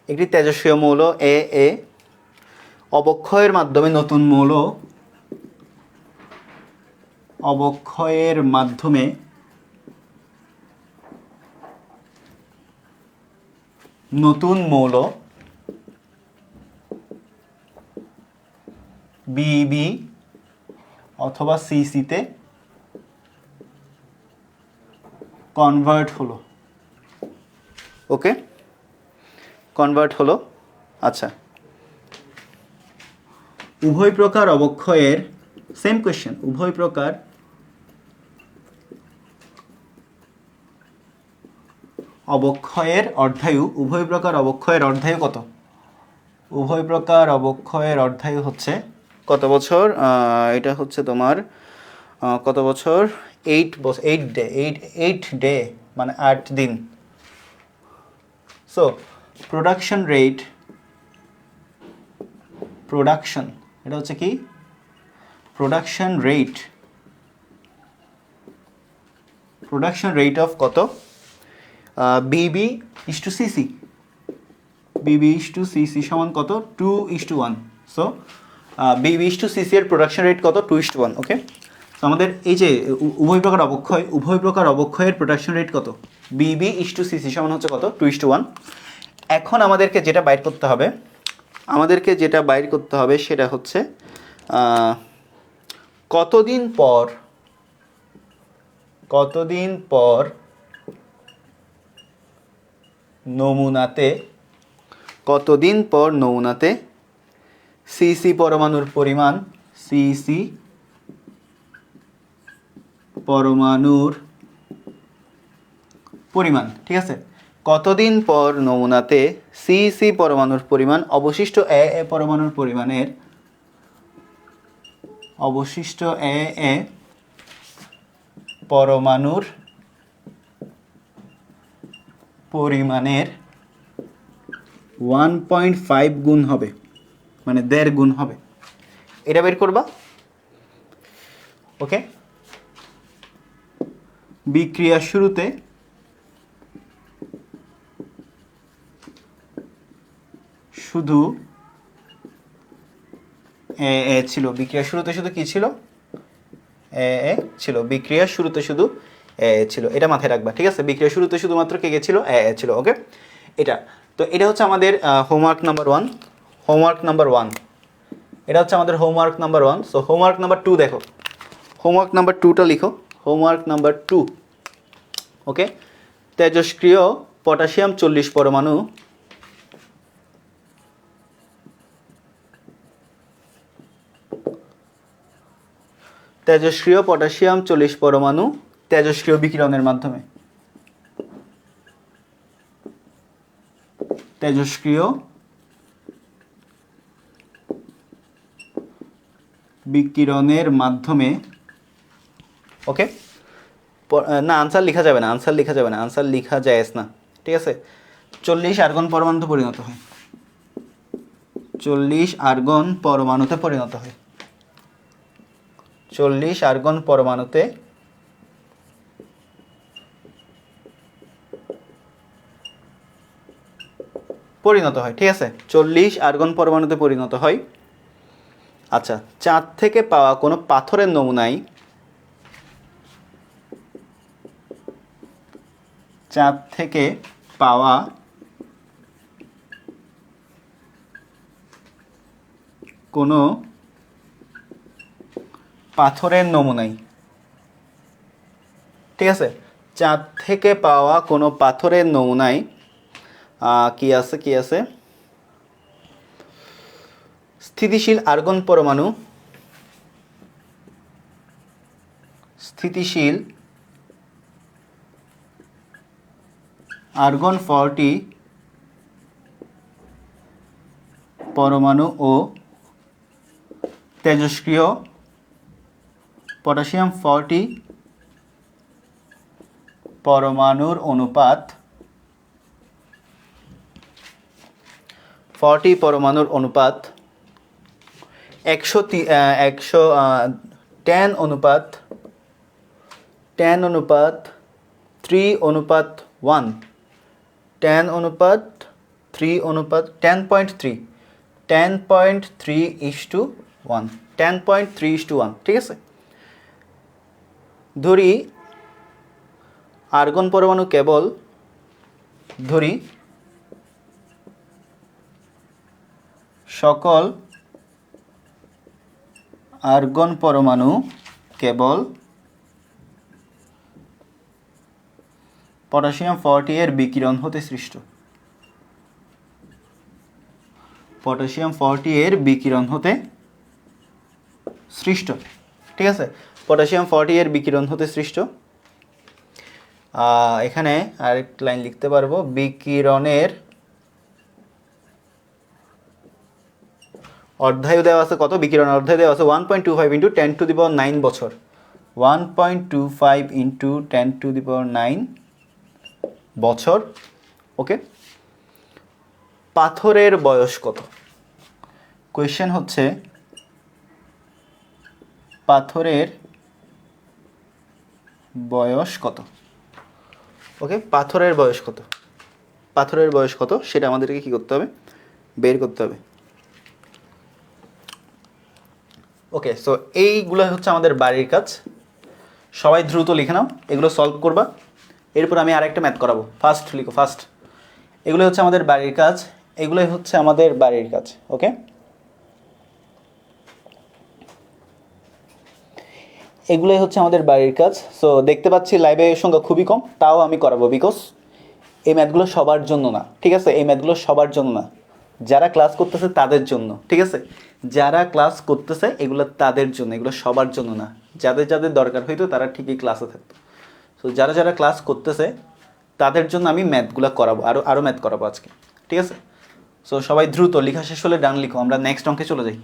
একটি তেজস্ক্রিয় মৌল এ অবক্ষয়ের মাধ্যমে নতুন মৌল, অবক্ষয়ের মাধ্যমে নতুন মৌল বিবি অথবা সিসিতে কনভার্ট হলো। ওকে, কনভার্ট হলো। আচ্ছা, উভয় প্রকার অবক্ষয়ের, সেম কোয়েশ্চেন, উভয় প্রকার অবক্ষয়ের অর্ধায়ু, উভয় প্রকার অবক্ষয়ের অর্ধায়ু কত? উভয় প্রকার অবক্ষয়ের অর্ধায়ু হচ্ছে কত বছর? এটা হচ্ছে তোমার কত বছর? 8 বছর, 8 ডে, 8 ডে মানে 8 দিন। সো প্রোডাকশন রেট, প্রোডাকশন, এটা হচ্ছে কি? Production rate, production rate of কত? বিবি is to CC, Bibi is to CC সমান কত? 2:1। So Bibi is to CC এর প্রোডাকশন রেট কত? 2:1। ওকে, তো আমাদের এই যে উভয় প্রকার অবক্ষয়, উভয় প্রকার অবক্ষয়ের প্রোডাকশন রেট কত? বিবি ইস টু সিসি সমান হচ্ছে কত? 2:1। এখন আমাদেরকে যেটা বাইর করতে হবে, সেটা হচ্ছে কতদিন পর নমুনাতে সিসি পরমাণুর পরিমাণ, সিসি পরমাণুর পরিমাণ, ঠিক আছে? কতদিন পর নমুনাতে সিসি পরমাণুর পরিমাণ অবশিষ্ট এ পরমাণুর পরিমাণের, অবশিষ্ট এ পরমাণুর পরিমাণের 1.5 গুণ হবে, মানে 1.5 গুণ হবে। এটা বের করবা। ওকে, বিক্রিয়ার শুরুতে শুধু এ ছিল, বিক্রিয়ার শুরুতে শুধু কি ছিল? এ ছিল, বিক্রিয়ার শুরুতে শুধু এ ছিল। এটা মাথায় রাখবা, ঠিক আছে? বিক্রিয়ার শুরুতে শুধুমাত্র কে ছিল? এ ছিল। ওকে, এটা তো এটা হচ্ছে আমাদের হোমওয়ার্ক নাম্বার 1। হোমওয়ার্ক নাম্বার 1, এটা হচ্ছে আমাদের homework number 1। So homework number 2 দেখো, হোমওয়ার্ক নাম্বার 2টা লিখো। হোমওয়ার্ক নাম্বার 2, ওকে, তেজস্ক্রিয় পটাশিয়াম 40 পরমাণু, তেজস্ক্রিয় পটাশিয়াম 40 পরমাণু তেজস্ক্রিয় বিকিরণের মাধ্যমে, তেজস্ক্রিয় বিকিরণের মাধ্যমে, ওকে, না আনসার লেখা যাবে না, আনসার লেখা যাবে না, আনসার লেখা যায় না, ঠিক আছে। 40 আর্গন পরমাণুতে পরিণত হয়, 40 আর্গন পরমাণুতে পরিণত হয়, 40 আর্গন পরমাণুতে পরিণত হয়, ঠিক আছে। 40 আর্গন পরমাণুতে পরিণত হয়। আচ্ছা, চাঁদ থেকে পাওয়া কোনো পাথরের নমুনায়, চাঁদ থেকে পাওয়া কোনো পাথরের নমুনায়, ঠিক আছে, চাঁদ থেকে পাওয়া কোনো পাথরের নমুনায় কি আছে, কি আছে, স্থিতিশীল আর্গন পরমাণু, স্থিতিশীল আর্গন 40 পরমাণু ও তেজস্ক্রিয় পটাশিয়াম 40 পরমাণুর অনুপাত, 40 পরমাণুর অনুপাত 10 অনুপাত 3 অনুপাত 1, 10 অনুপাত 3 অনুপাত 10.3, 10.3:1, 10.3:1, ঠিক আছে। ধরি আর্গন পরমাণু কেবল, ধরি সকল আর্গন পরমাণু কেবল পটাশিয়াম 40 এর বিকিরণ হতে সৃষ্ট, পটাশিয়াম 40 এর বিকিরণ হতে সৃষ্ট, ঠিক আছে। পটাশিয়াম 40 এর বিকিরণ হতে সৃষ্ট। এখানে আরেকটা লাইন লিখতে পারবো, বিকিরণের অর্ধায়ু দেওয়া আছে কত, বিকিরণের অর্ধায়ু দেওয়া আছে 1.25 × 10⁹ বছর, 1.25 × 10⁹ বছর, ওকে। পাথরের বয়স কত? কোয়েশ্চেন হচ্ছে পাথরের বয়স কত, ওকে। পাথরের বয়স কত, পাথরের বয়স কত সেটা আমাদেরকে কি করতে হবে, বের করতে হবে। ওকে, সো এইগুলো হচ্ছে আমাদের বাড়ির কাজ, সবাই দ্রুত লিখে নাও, এগুলো সলভ করবা। এরপর আমি আরেকটা ম্যাথ করাবো, ফার্স্ট লিখো, ফার্স্ট। এগুলো হচ্ছে আমাদের বাড়ির কাজ, এগুলোই হচ্ছে আমাদের বাড়ির কাজ, ওকে। এগুলোই হচ্ছে আমাদের বাড়ির কাজ। সো দেখতে পাচ্ছি লাইভের সংখ্যা খুবই কম, তাও আমি করাবো, বিকজ এই ম্যাথগুলো সবার জন্য না, ঠিক আছে। এই ম্যাথগুলো সবার জন্য না, যারা ক্লাস করতেছে তাদের জন্য, ঠিক আছে। যারা ক্লাস করতেছে এগুলো তাদের জন্য, এগুলো সবার জন্য না। যাদের যাদের দরকার হইতো তারা ঠিকই ক্লাসে থাকতো। সো যারা যারা ক্লাস করতেছে তাদের জন্য আমি ম্যাথগুলো করাবো, আরও ম্যাথ করাবো আজকে, ঠিক আছে। সো সবাই দ্রুত, লেখা শেষ হলে ডান লিখো, আমরা নেক্সট অঙ্কে চলে যাই।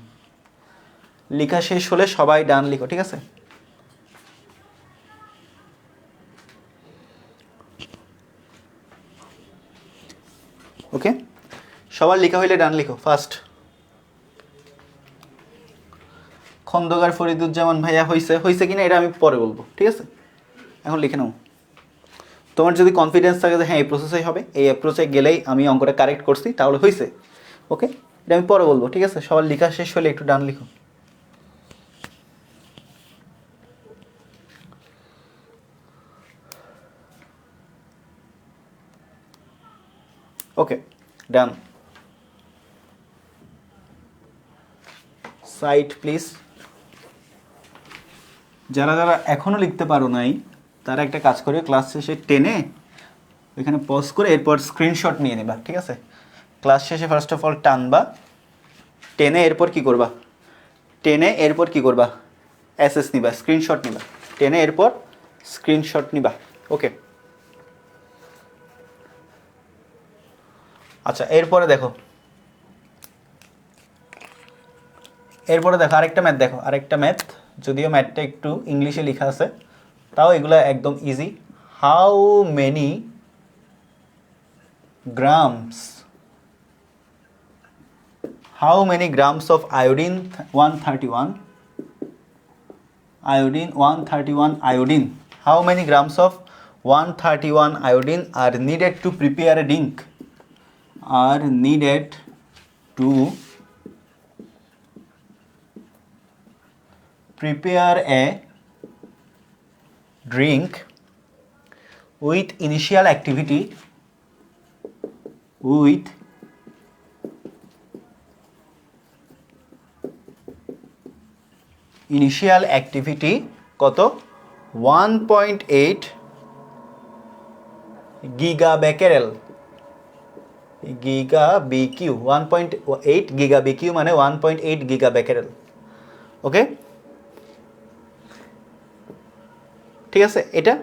লেখা শেষ হলে সবাই ডান লিখো, ঠিক আছে। ওকে, সবার লেখা হইলে ডান লিখো, ফার্স্ট। খন্দকার ফরিদুজ্জামান ভাইয়া হয়েছে কিনা এটা আমি পরে বলবো, ঠিক আছে। এখন লিখে নাও। তোমার যদি কনফিডেন্স থাকে যে হ্যাঁ এই প্রসেসেই হবে, এই অ্যাপ্রোচে গেলেই আমি অঙ্কটা কারেক্ট করছি, তাহলে হয়েছে, ওকে। এটা আমি পরে বলবো, ঠিক আছে। সবার লেখা শেষ হলে একটু ডান লিখো। Okay, done. Side please. যারা যারা এখনও লিখতে পারো নাই তারা একটা কাজ করে, ক্লাস শেষে টেনে ওইখানে পজ করে এরপর স্ক্রিনশট নিয়ে নেবা, ঠিক আছে। ক্লাস শেষে ফার্স্ট অফ অল টানবা, টেনে এরপর কি করবা, টেনে এরপর কি করবা, এসএস নিবা, স্ক্রিনশট নিবা, টেনে এরপর স্ক্রিনশট নিবা, ওকে। আচ্ছা, এরপরে দেখো, এরপরে দেখো আরেকটা ম্যাথ, দেখো আরেকটা ম্যাথ, যদিও ম্যাথটা একটু ইংলিশে লেখা আছে, তাও এগুলো একদম easy. How many grams, how many grams of iodine 131, iodine 131 iodine, how many grams of 131 iodine are needed to prepare a drink, are needed to prepare a drink with initial activity, with initial activity কত 1.8 giga becquerel, giga bq 1.8 giga bq মানে 1.8 giga Becquerel. ওকে, ঠিক আছে। এটা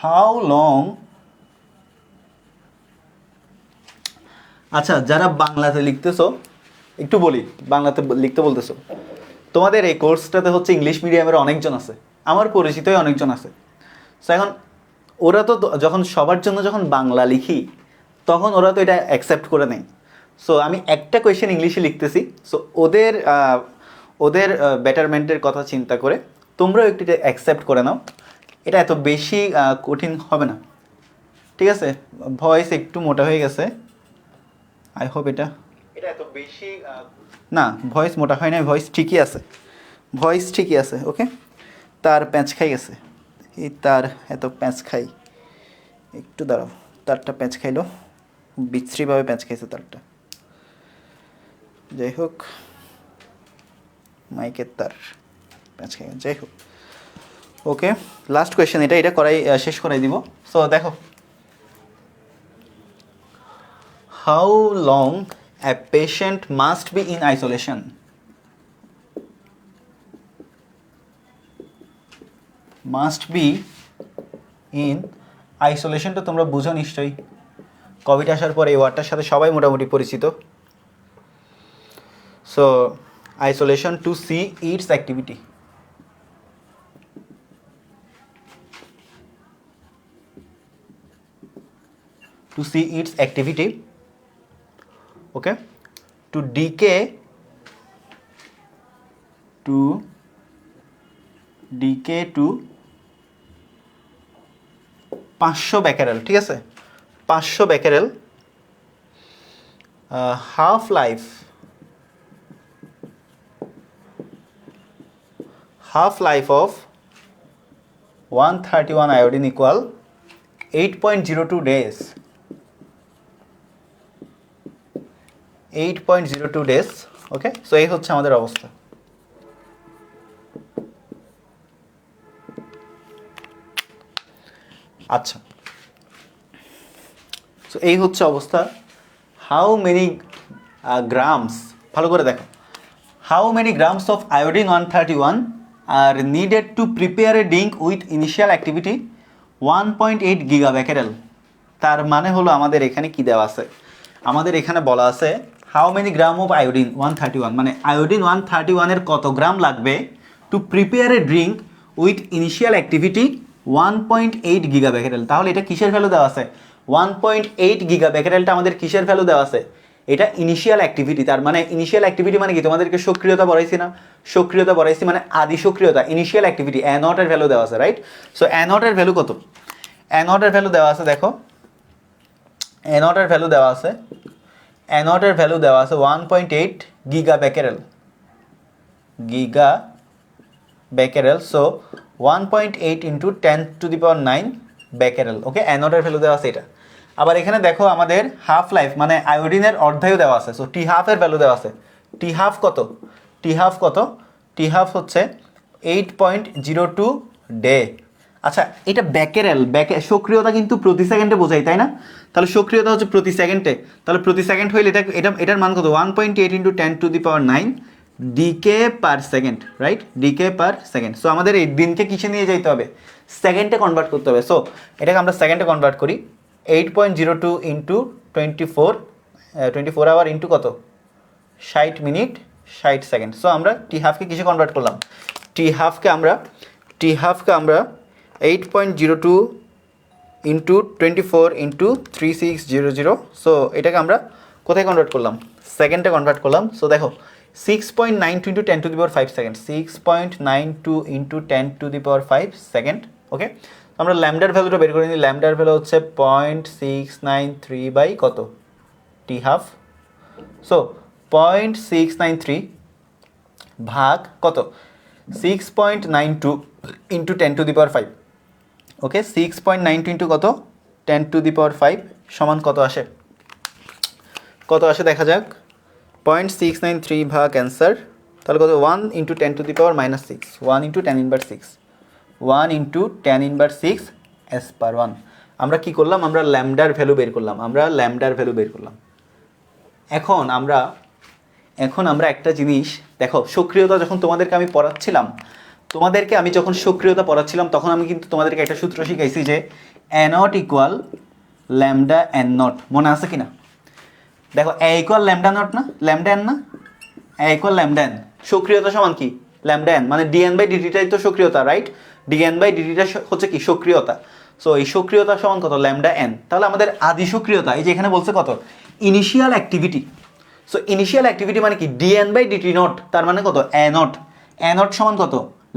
how long, আচ্ছা যারা বাংলাতে লিখতেছো একটু বলি, বাংলাতে লিখতে বলতেছো, তোমাদের এই কোর্সটাতে হচ্ছে ইংলিশ মিডিয়ামের অনেকজন আছে, আমার পরিচিতই অনেকজন আছে। সো এখন ওরা তো যখন সবার জন্য যখন বাংলা লিখি তখন ওরা তো এটা অ্যাকসেপ্ট করে নেয়। সো আমি একটা কোয়েশ্চেন ইংলিশে লিখতেছি, সো ওদের ওদের বেটারমেন্টের কথা চিন্তা করে তোমরাও একটু এটা অ্যাকসেপ্ট করে নাও, এটা এত বেশি কঠিন হবে না, ঠিক আছে। ভয়েস একটু মোটা হয়ে গেছে, আই হোপ এটা এত বেশি না, ভয়েস মোটা হয় না, ভয়েস ঠিকই আছে, ভয়েস ঠিকই আছে। ওকে, তার প্যাঁচ খাই গেছে, এই তার এত প্যাঁচ খাই, একটু দাঁড়াও, তারটা প্যাঁচ খাইলো, বিশ্রীভাবে প্যাঁচ খাইছে তারটা, যাই হোক মাইকের তার প্যাঁচ খাই, যাই হোক। ওকে, লাস্ট কোয়েশ্চেন এটা, এটা করাই শেষ করাই দিব। সো দেখো, how long a patient must be in isolation, must be in isolation তো তোমরা বুঝো নিশ্চয়ই, কোভিড আসার পর এই ওয়ার্ডটার সাথে সবাই মোটামুটি পরিচিত। So isolation to see its activity, to see its activity, okay, to decay, to decay to 500 becquerel, ঠিক আছে, 500 becquerel, half life of 131 iodine equal 8.02 days, 8.02 days। Okay, so এই হচ্ছে আমাদের অবস্থা। আচ্ছা, সো এই হচ্ছে অবস্থা। হাউ মেনি গ্রামস, ভালো করে দেখো, how many grams of iodine 131 are needed to prepare a drink with initial activity 1.8 giga Becquerel. তার মানে হলো আমাদের এখানে কি দেওয়া আছে, আমাদের এখানে বলা আছে how many gram of iodine 131, মানে আয়োডিন 131 এর কত গ্রাম লাগবে to prepare a drink with initial activity 1.8 giga Becquerel. তাহলে এটা কিসের ভ্যালু দেওয়া আছে, 1.8 গিগা বেকেরেলটা আমাদের কিসের ভ্যালু দেওয়া আছে, এটা ইনিশিয়াল অ্যাক্টিভিটি। তার মানে ইনিশিয়াল অ্যাক্টিভিটি মানে কি, তোমাদেরকে সক্রিয়তা পড়াইছি না, সক্রিয়তা পড়াইছি মানে আদি সক্রিয়তা, ইনিশিয়াল অ্যাক্টিভিটি A0 এর ভ্যালু দেওয়া আছে, রাইট। সো A0 এর ভ্যালু কত, A0 এর ভ্যালু দেওয়া আছে, দেখো A0 এর ভ্যালু দেওয়া আছে, A0 এর ভ্যালু দেওয়া আছে 1.8 giga becquerel, giga becquerel. So 1.8 into 10⁹ becquerel. Okay, A0 এর ভ্যালু দেওয়া আছে এটা। আবার এখানে দেখো আমাদের হাফ লাইফ মানে আয়োডিনের অর্ধায়ু দেওয়া আছে, সো টি হাফ এর ভ্যালু দেওয়া আছে। টি হাফ কত, টি হাফ কত, টি হাফ হচ্ছে 8.02 ডে। আচ্ছা, এটা বেকেরেল, সক্রিয়তা কিন্তু প্রতি সেকেন্ডে বোঝাই, তাই না? তাহলে সক্রিয়তা হচ্ছে প্রতি সেকেন্ডে, তাহলে প্রতি সেকেন্ড হইলে এটার মান কত, 1.8 into 10⁹ decay per second, right, decay per second. So আমাদের এই দিনকে কিসে নিয়ে যাইতে হবে, সেকেন্ডে কনভার্ট করতে হবে। সো এটাকে আমরা সেকেন্ডে কনভার্ট করি, 8.02 ইন্টু 24 আওয়ার ইন্টু কত 60 মিনিট 60 সেকেন্ড। সো আমরা টি হাফকে কিসে কনভার্ট করলাম, টি হাফকে আমরা 8.02 ইন্টু 24 ইন্টু 3600। সো এটাকে আমরা কোথায় কনভার্ট করলাম, সেকেন্ডে কনভার্ট করলাম। সো দেখো 6.92 into 10 to the power 5 second, 6.92 into 10 to the power 5 second. Okay, আমরা ল্যামডার ভ্যালুটা বের করে নিই। ল্যামডার ভ্যালু হচ্ছে 0.693 বাই কত টি হাফ। সো 0.693 ভাগ কত 6.92 into 10 to the power 5। Okay, 6.92 into কত 10 টু দি পাওয়ার 5 সমান কত আসে, দেখা যাক। 0.693 ভাগ অ্যান্সার, তাহলে কত 1 into 10 to the power -6, 1 into 10 inverse 6, 1 into 10 inverse 6 S per 1। আমরা কি করলাম, আমরা ল্যামডার ভ্যালু বের করলাম, এখন আমরা একটা জিনিস দেখো, সক্রিয়তা যখন তোমাদেরকে আমি পড়াচ্ছিলাম, তখন আমি কিন্তু তোমাদেরকে একটা সূত্র শিখাইছি যে A naught equal lambda N naught, মনে আছে কিনা? দেখো এ ইকুয়াল ল্যামডা নট না, ল্যামডা এন না, এ ইকুয়াল ল্যামডা এন, সক্রিয়তা সমান কি ল্যামডা এন, মানে ডিএন বাই ডিটিটাই তো সক্রিয়তা, রাইট? ডিএন বাই ডিটিটা হচ্ছে কি সক্রিয়তা। সো এই সক্রিয়তা সমান কত ল্যামডা এন। তাহলে আমাদের আদি সক্রিয়তা, এই যে এখানে বলছে কত initial activity. So initial activity মানে কি ডিএন বাই ডিটি নট, তার মানে কত এ নট সমান কত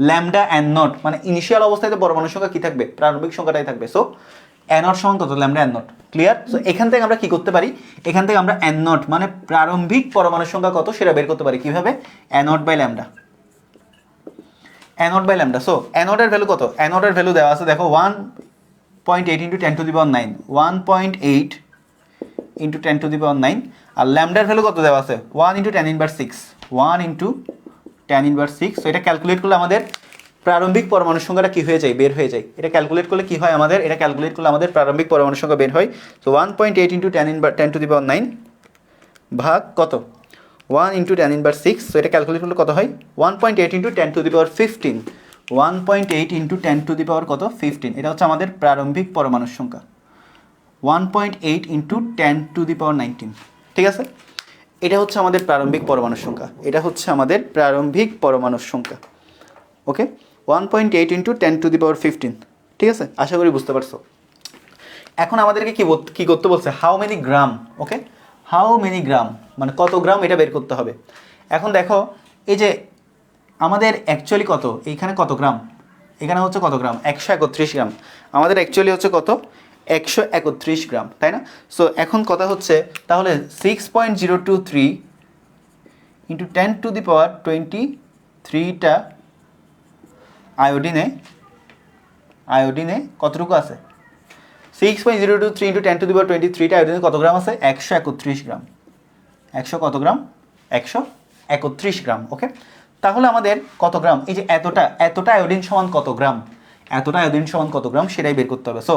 ল্যামডা এন নট, মানে ইনিশিয়াল অবস্থায় তো পরমাণুর সংখ্যা কি থাকবে, প্রারম্ভিক সংখ্যাটাই থাকবে। সো এ নট সমান কত lambda N not. Clear? So এখান থেকে আমরা কি করতে পারি, এখান থেকে আমরা এন নট মানে প্রারম্ভিক পরমাণুর সংখ্যা কত সেটা বের করতে পারি। কিভাবে? A naught by lambda. So A নটের ভ্যালু কত, এ নটের ভ্যালু দেওয়া আছে দেখো 1.8 into 10 to the power 9, 1.8 into 10 to the power 9। আর ল্যামডার ভ্যালু কত দেওয়া আছে 1 into 10 inverse 6, 1 into 10 inverse 6। So এটা ক্যালকুলেট করলে আমাদের প্রারম্ভিক পরমাণুর সংখ্যাটা কি হয়ে যায়, বের হয়ে যায়। এটা ক্যালকুলেট করলে কি হয় আমাদের, প্রারম্ভিক পরমাণুর সংখ্যা বের হয়। So 1.8 into 10 to the power 9 ভাগ কত 1 ইন্টু 10 ইনভার্স 6। সো এটা ক্যালকুলেট করলে কত হয় 1.8 into 10 to the power 15, 1.8 into 10 to the power কত 15। এটা হচ্ছে আমাদের প্রারম্ভিক পরমাণুর সংখ্যা, 1.8 ইন্টু 10 টু দি পাওয়ার 19। ঠিক আছে, এটা হচ্ছে আমাদের প্রারম্ভিক পরমাণুর সংখ্যা। ওকে, 1.8 ইন্টু 10 টু দি পাওয়ার 15। ঠিক আছে, আশা করি বুঝতে পারছো। এখন আমাদেরকে কি করতে বলছে, how many gram. Okay, how many gram মানে কত গ্রাম, এটা বের করতে হবে। এখন দেখো এই যে আমাদের অ্যাকচুয়ালি কত, এইখানে কত গ্রাম, এখানে হচ্ছে কত গ্রাম 131 গ্রাম, আমাদের অ্যাকচুয়ালি হচ্ছে কত 131 গ্রাম, তাই না? সো এখন কথা হচ্ছে তাহলে 6.023 ইন্টু 10 টু দি পাওয়ার 23টা আয়োডিনে কতটুকু আছে, 6.023 ইন্টু 10 টু দি পাওয়ার 23টা আয়োডিনে কত গ্রাম আছে 131 গ্রাম। 100 কত গ্রাম 131 গ্রাম। ওকে, তাহলে আমাদের কত গ্রাম, এই যে এতটা আয়োডিন সমান কত গ্রাম, সেটাই বের করতে হবে। So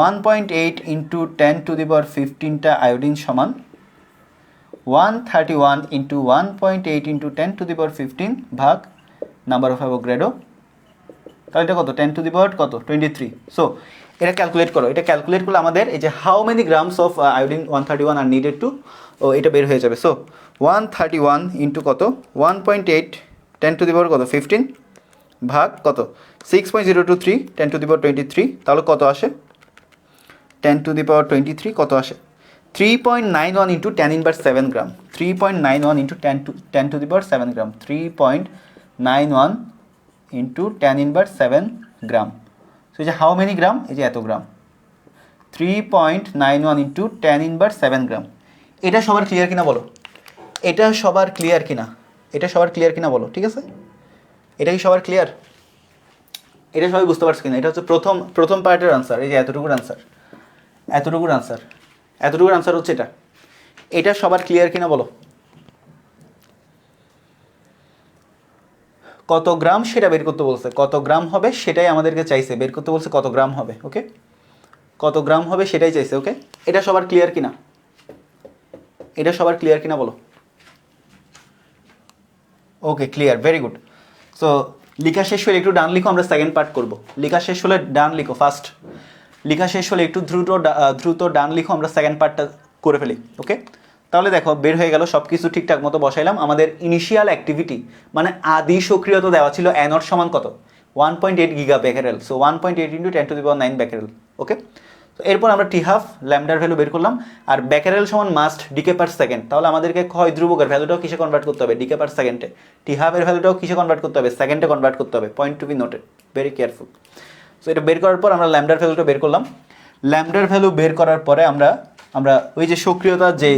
1.8 into 10 to the power 15টা আয়োডিন সমান 131 into 1.8 into 10 to the power 15 ভাগ নাম্বার অফ অ্যাভোগাড্রো। তাহলে এটা কত 10 টু দি পাওয়ার কত 23। সো এটা ক্যালকুলেট করো, এটা ক্যালকুলেট করলে আমাদের এই যে how many grams of iodine 131 are needed to, এটা বের হয়ে যাবে। সো 131 ইন্টু কত 1.8 10 টু দি পাওয়ার কত 15 ভাগ কত 6.023 10 টু দি পাওয়ার 23, তাহলে কত আসে 10 টু দি পাওয়ার 23 কত আসে 3.91 into 10 inverse 7 gram, 3.91 into 10 to the power 7 gram, 3.91 into 10 inverse 7 gram. So এই যে হাউ মেনি গ্রাম, এই যে এত গ্রাম, 3.91 ইন্টু 10 ইনভার্স 7 গ্রাম। এটা সবার ক্লিয়ার কিনা বলো, এটা সবার ক্লিয়ার কিনা বলো। ঠিক আছে, এটা কি সবার ক্লিয়ার, এটা সবাই বুঝতে পারছো কিনা? এটা হচ্ছে প্রথম পার্টের আনসার, এই যে এতটুকুর আনসার হচ্ছে এটা সবার ক্লিয়ার কিনা বলো। কত গ্রাম সেটা বের করতে বলছে, কত গ্রাম হবে সেটাই আমাদেরকে চাইছে, বের করতে বলছে কত গ্রাম হবে। ওকে, কত গ্রাম হবে সেটাই চাইছে। ওকে, এটা সবার ক্লিয়ার কিনা বলো। ওকে, ক্লিয়ার, ভেরি গুড। সো লেখা শেষ হলে একটু ডান লিখো, আমরা সেকেন্ড পার্ট করব। লেখা শেষ হলে ডান লিখো, ফার্স্ট লেখা শেষ হলে একটু দ্রুত ডান লিখো, আমরা সেকেন্ড পার্টটা করে ফেলি। ওকে, তাহলে দেখো বের হয়ে গেল, সব কিছু ঠিকঠাক মতো বসাইলাম। আমাদের ইনিশিয়াল অ্যাক্টিভিটি মানে আদি সক্রিয়তা দেওয়া ছিল অ্যানোড সমান কত 1.8 giga becquerel. So 1.8 into 10⁹ becquerel. Okay, তো এরপর আমরা টি হাফ ল্যামডার ভ্যালু বের করলাম, আর বেকেরেল সমান মাস্ট ডিকে পার সেকেন্ড। তাহলে আমাদেরকে ক্ষয় ধ্রুবকের ভ্যালুটাও কিসে কনভার্ট করতে হবে, ডিকে পার সেকেন্ডে। টি হাফের ভ্যালুটাও কিসে কনভার্ট করতে হবে, সেকেন্ডে কনভার্ট করতে হবে। Point to be noted, very careful. So এটা বের করার পর আমরা ল্যামডার ভ্যালুটা বের করলাম। ল্যামডার ভ্যালু বের করার পরে আমরা ওই যে সক্রিয়তার যে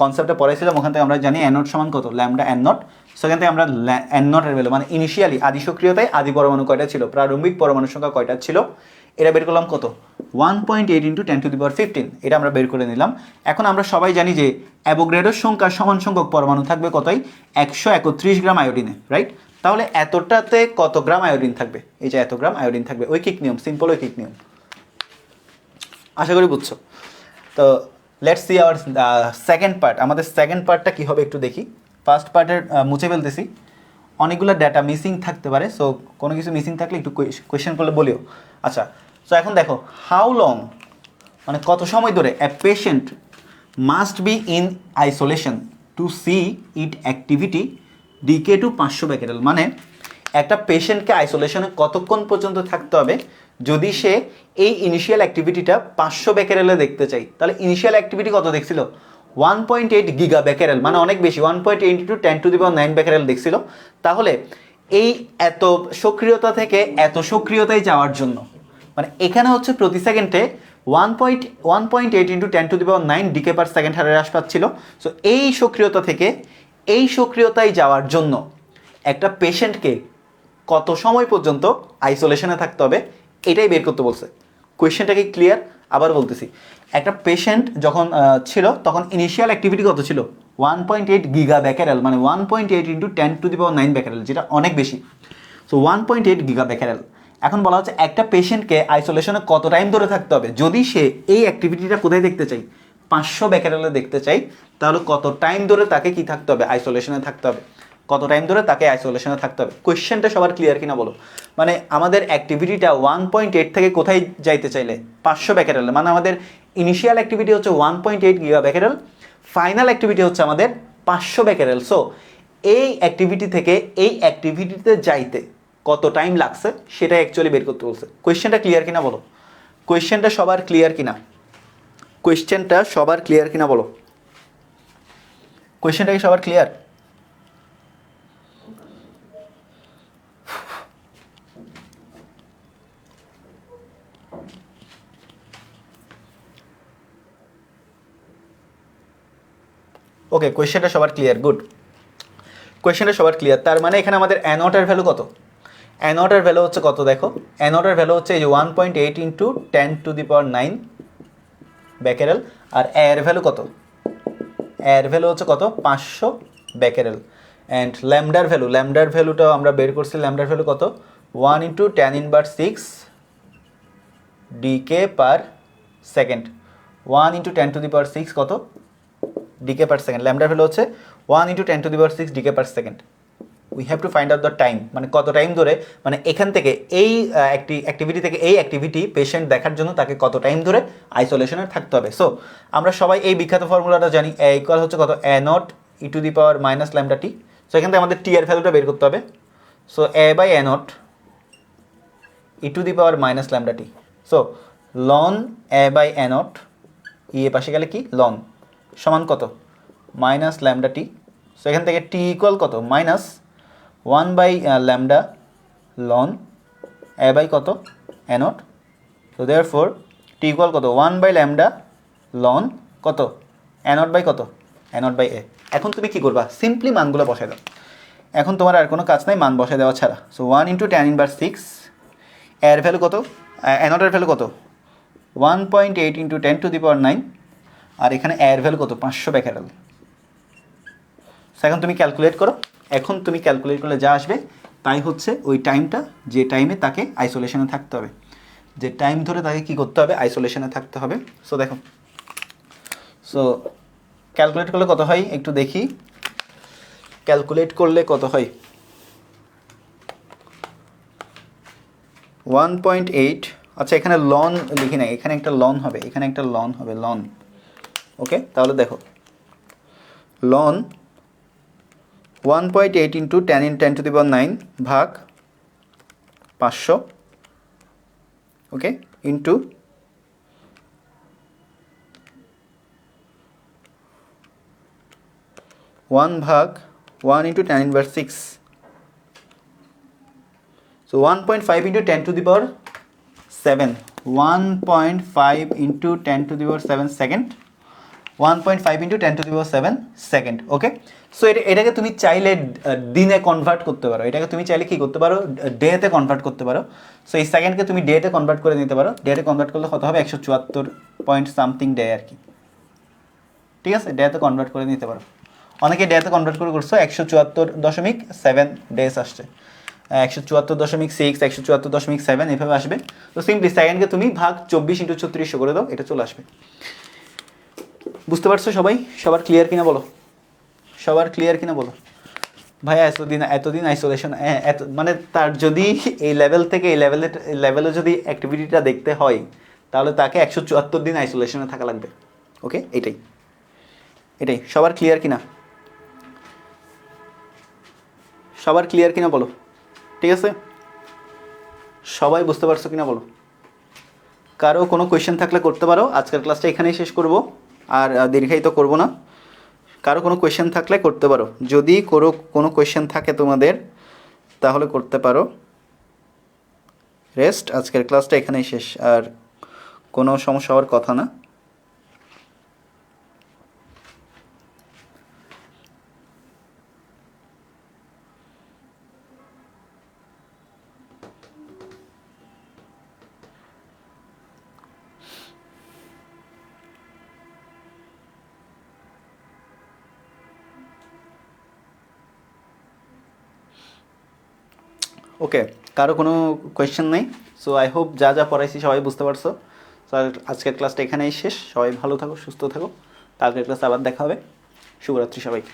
কনসেপ্টটা পড়াইছিলাম ওখান থেকে আমরা জানি অ্যানোড সমান কত ল্যামডা এন নট। সেখান থেকে আমরা এন নটের ভ্যালু মানে ইনিশিয়ালি আদি সক্রিয়তায় আদি পরমাণু কয়টা ছিল, প্রারম্ভিক পরমাণু সংখ্যা কয়টা ছিল, এটা বের করলাম কত 1.8 ইন্টু 10⁻15। এটা আমরা বের করে নিলাম। এখন আমরা সবাই জানি যে অ্যাভোগাড্রোর সংখ্যা সমান সংখ্যক পরমাণু থাকবে কতই 131 গ্রাম আয়োডিনে, রাইট? তাহলে এতটাতে কত গ্রাম আয়োডিন থাকবে, এই যে এত গ্রাম আয়োডিন থাকবে। ঐকিক নিয়ম, সিম্পল ঐকিক নিয়ম, আশা করি বুঝছো। তো let's see our second part. আমাদের সেকেন্ড পার্টটা কী হবে একটু দেখি। ফার্স্ট পার্টের মুছে ফেলতেছি, অনেকগুলো ডাটা মিসিং থাকতে পারে। সো কোনো কিছু মিসিং থাকলে একটু কোয়েশ্চেন করলে বলিও। আচ্ছা, সো এখন দেখো হাউ লং মানে কত সময় ধরে a patient must be in isolation to see it activity decay to 500 becquerel. মানে একটা পেশেন্টকে আইসোলেশনে কতক্ষণ পর্যন্ত থাকতে হবে যদি সে এই ইনিশিয়াল অ্যাক্টিভিটিটা 500 বেকেরেলে দেখতে চাই। তাহলে ইনিশিয়াল অ্যাক্টিভিটি কত দেখছিল 1.8 গিগা বেকেরেল, মানে অনেক বেশি, 1.8 ইন্টু 10⁹ বেকেরেল দেখছিল। তাহলে এই এত সক্রিয়তা থেকে এত সক্রিয়তায় যাওয়ার জন্য মানে এখানে হচ্ছে প্রতি সেকেন্ডে 1.8 ইন্টু 10⁹ ডিকে পার সেকেন্ড হারে হ্রাস পাচ্ছিল। সো এই সক্রিয়তা থেকে এই সক্রিয়তায় যাওয়ার জন্য একটা পেশেন্টকে কত সময় পর্যন্ত আইসোলেশনে থাকতে হবে এটাই বের করতে বলছে। কোয়েশ্চেনটা কি ক্লিয়ার? আবার বলতেছি, একটা পেশেন্ট যখন ছিল তখন ইনিশিয়াল অ্যাক্টিভিটি কত ছিল 1.8 গিগা বেকেরেল, মানে 1.8 ইন্টু 10⁹ বেকেরেল, যেটা অনেক বেশি। So 1.8 giga Becquerel. এখন বলা হচ্ছে একটা পেশেন্টকে আইসোলেশনে কত টাইম ধরে থাকতে হবে যদি সে এই অ্যাক্টিভিটিটা কোথায় দেখতে চাই 500 বেকেরেলে দেখতে চাই, তাহলে কত টাইম ধরে তাকে কি থাকতে হবে আইসোলেশনে থাকতে হবে, কত টাইম ধরে তাকে আইসোলেশনে থাকতে হবে। কোয়েশ্চেনটা সবার ক্লিয়ার কিনা বলো। মানে আমাদের অ্যাক্টিভিটিটা 1.8 থেকে কোথায় যাইতে চাইলে 500 বেকেরেল, মানে আমাদের ইনিশিয়াল অ্যাক্টিভিটি হচ্ছে 1.8 গিগা বেকেরেল, ফাইনাল অ্যাক্টিভিটি হচ্ছে আমাদের 500 বেকেরেল। সো এই অ্যাক্টিভিটি থেকে এই অ্যাক্টিভিটিতে যাইতে কত টাইম লাগছে সেটা অ্যাকচুয়ালি বের করতে বলছে। কোয়েশ্চেনটা ক্লিয়ার কিনা বলো, কোয়েশ্চেনটা সবার ক্লিয়ার কিনা, কোয়েশ্চেনটা সবার ক্লিয়ার কিনা বলো, কোয়েশ্চেনটা কি সবার ক্লিয়ার? ওকে, কোয়েশ্চেনটা সবার ক্লিয়ার, গুড। কোয়েশ্চেনটা সবার ক্লিয়ার। তার মানে এখানে আমাদের অ্যানোডের ভ্যালু কত, অ্যানোডের ভ্যালু হচ্ছে কত দেখো, অ্যানোডের ভ্যালু হচ্ছে এই যে 1.8 ইন্টু 10⁹ বেকেরেল। আর এর ভ্যালু কত, এর ভ্যালু হচ্ছে কত 500 বেকেরেল। অ্যান্ড ল্যামডার ভ্যালুটাও আমরা বের করছি, ল্যামডার ভ্যালু কত 1 into 10⁻6 decay per second, 1 into 10⁶ কত ডিকে পার সেকেন্ড। ল্যামডার ভ্যালু হচ্ছে 1 into 10⁶ decay per second. We have to find out the time, মানে কত টাইম ধরে, মানে এখান থেকে এই অ্যাক্টিভিটি থেকে এই অ্যাক্টিভিটি পেশেন্ট দেখার জন্য তাকে কত টাইম ধরে আইসোলেশনে থাকতে হবে। সো আমরা সবাই এই বিখ্যাত ফর্মুলাটা জানি, এ ইকুয়াল হচ্ছে কত A naught E to the power minus lambda T. So এখান থেকে আমাদের টি এর ভ্যালুটা বের করতে হবে। So A by A naught E to the power minus lambda T. So ln A by A naught, E এ পাশে গেলে কি লন সমান কত মাইনাস ল্যামডা টি। সো এখান থেকে টি ইকুয়াল কত minus 1 by lambda ln A by কত A naught. So therefore T equal কত 1 বাই ল্যামডা লন কত এ নট বাই কত এ নট বাই এ। এখন তুমি কি করবা, সিম্পলি মানগুলো বসাই দাও। এখন তোমার আর কোনো কাজ নাই মান বসাই দেওয়া ছাড়া। সো 1 ইন্টু 10⁻6, এর ভ্যালু কত, এ নটের ভ্যালু কত 1.8 ইন্টু 10⁹ আর এখানে এর ভ্যালু কত 500 বেকেরেল। এখন তুমি ক্যালকুলেট করো, এখন তুমি ক্যালকুলেট করলে যা আসবে তাই হচ্ছে ওই টাইমটা যে টাইমে তাকে আইসোলেশনে থাকতে হবে, যে টাইম ধরে তাকে কি করতে হবে আইসোলেশনে থাকতে হবে। সো দেখো, সো ক্যালকুলেট করলে কত হয় একটু দেখি, ক্যালকুলেট করলে কত হয় 1.8 আচ্ছা এখানে লন লিখি নাই, এখানে একটা লন হবে, এখানে একটা লন হবে, লন। ওকে, তাহলে দেখো লন 1.8 ইন্টু 10 ভাগ 500, ওকে, ইন্টু 1 ভাগ 1 into 10^6, so 1.5 into 10^7, 1.5 into 10^7 second, 1.5 into 10^7 second. Okay, so এটাকে তুমি চাইলে দিনে কনভার্ট করতে পারো, এটাকে তুমি চাইলে কি করতে পারো, ডেতে কনভার্ট করতে পারো। সো এই সেকেন্ডকে তুমি ডেতে কনভার্ট করে নিতে পারো, ডেতে কনভার্ট করলে কত হবে, 174 পয়েন্ট সামথিং ডে আর কি। ঠিক আছে, ডেতে কনভার্ট করে নিতে পারো। অনেকে ডেতে কনভার্ট করে করছো, 174.7 ডেজ আসছে, 174.6, 174.7 এভাবে আসবে। তো সিম্পলি সেকেন্ডকে তুমি ভাগ 24 ইন্টু 3600 করে দাও, এটা চলে আসবে। বুঝতে পারছো সবাই? সবার ক্লিয়ার কিনা বলো, সবার ক্লিয়ার কিনা বলো। ভাইয়া এতদিন আইসোলেশন, এত মানে তার যদি এই লেভেল থেকে এই লেভেলে যদি অ্যাক্টিভিটিটা দেখতে হয় তাহলে তাকে 174 দিন আইসোলেশনে থাকা লাগবে। ওকে, এটাই সবার ক্লিয়ার কিনা, সবার ক্লিয়ার কিনা বলো। ঠিক আছে, সবাই বুঝতে পারছো কিনা বলো। কারো কোনো কোয়েশ্চেন থাকলে করতে পারো, আজকের ক্লাসটা এখানেই শেষ করব, আর দীর্ঘায়িত করব না। কারো কোনো কোয়েশ্চেন থাকলে করতে পারো, যদি কোনো কোয়েশ্চেন থাকে তোমাদের তাহলে করতে পারো। রেস্ট, আজকের ক্লাসটা এখানেই শেষ, আর কোনো সমস্যা হওয়ার কথা না। ওকে, কারো কোনো কোয়েশ্চেন নেই। সো আই হোপ যা যা পড়াইছি সবাই বুঝতে পারছো। স্যার আজকের ক্লাসটা এখানেই শেষ, সবাই ভালো থাকো, সুস্থ থাকো, কালকের ক্লাসে আবার দেখা হবে। শুভরাত্রি সবাইকে।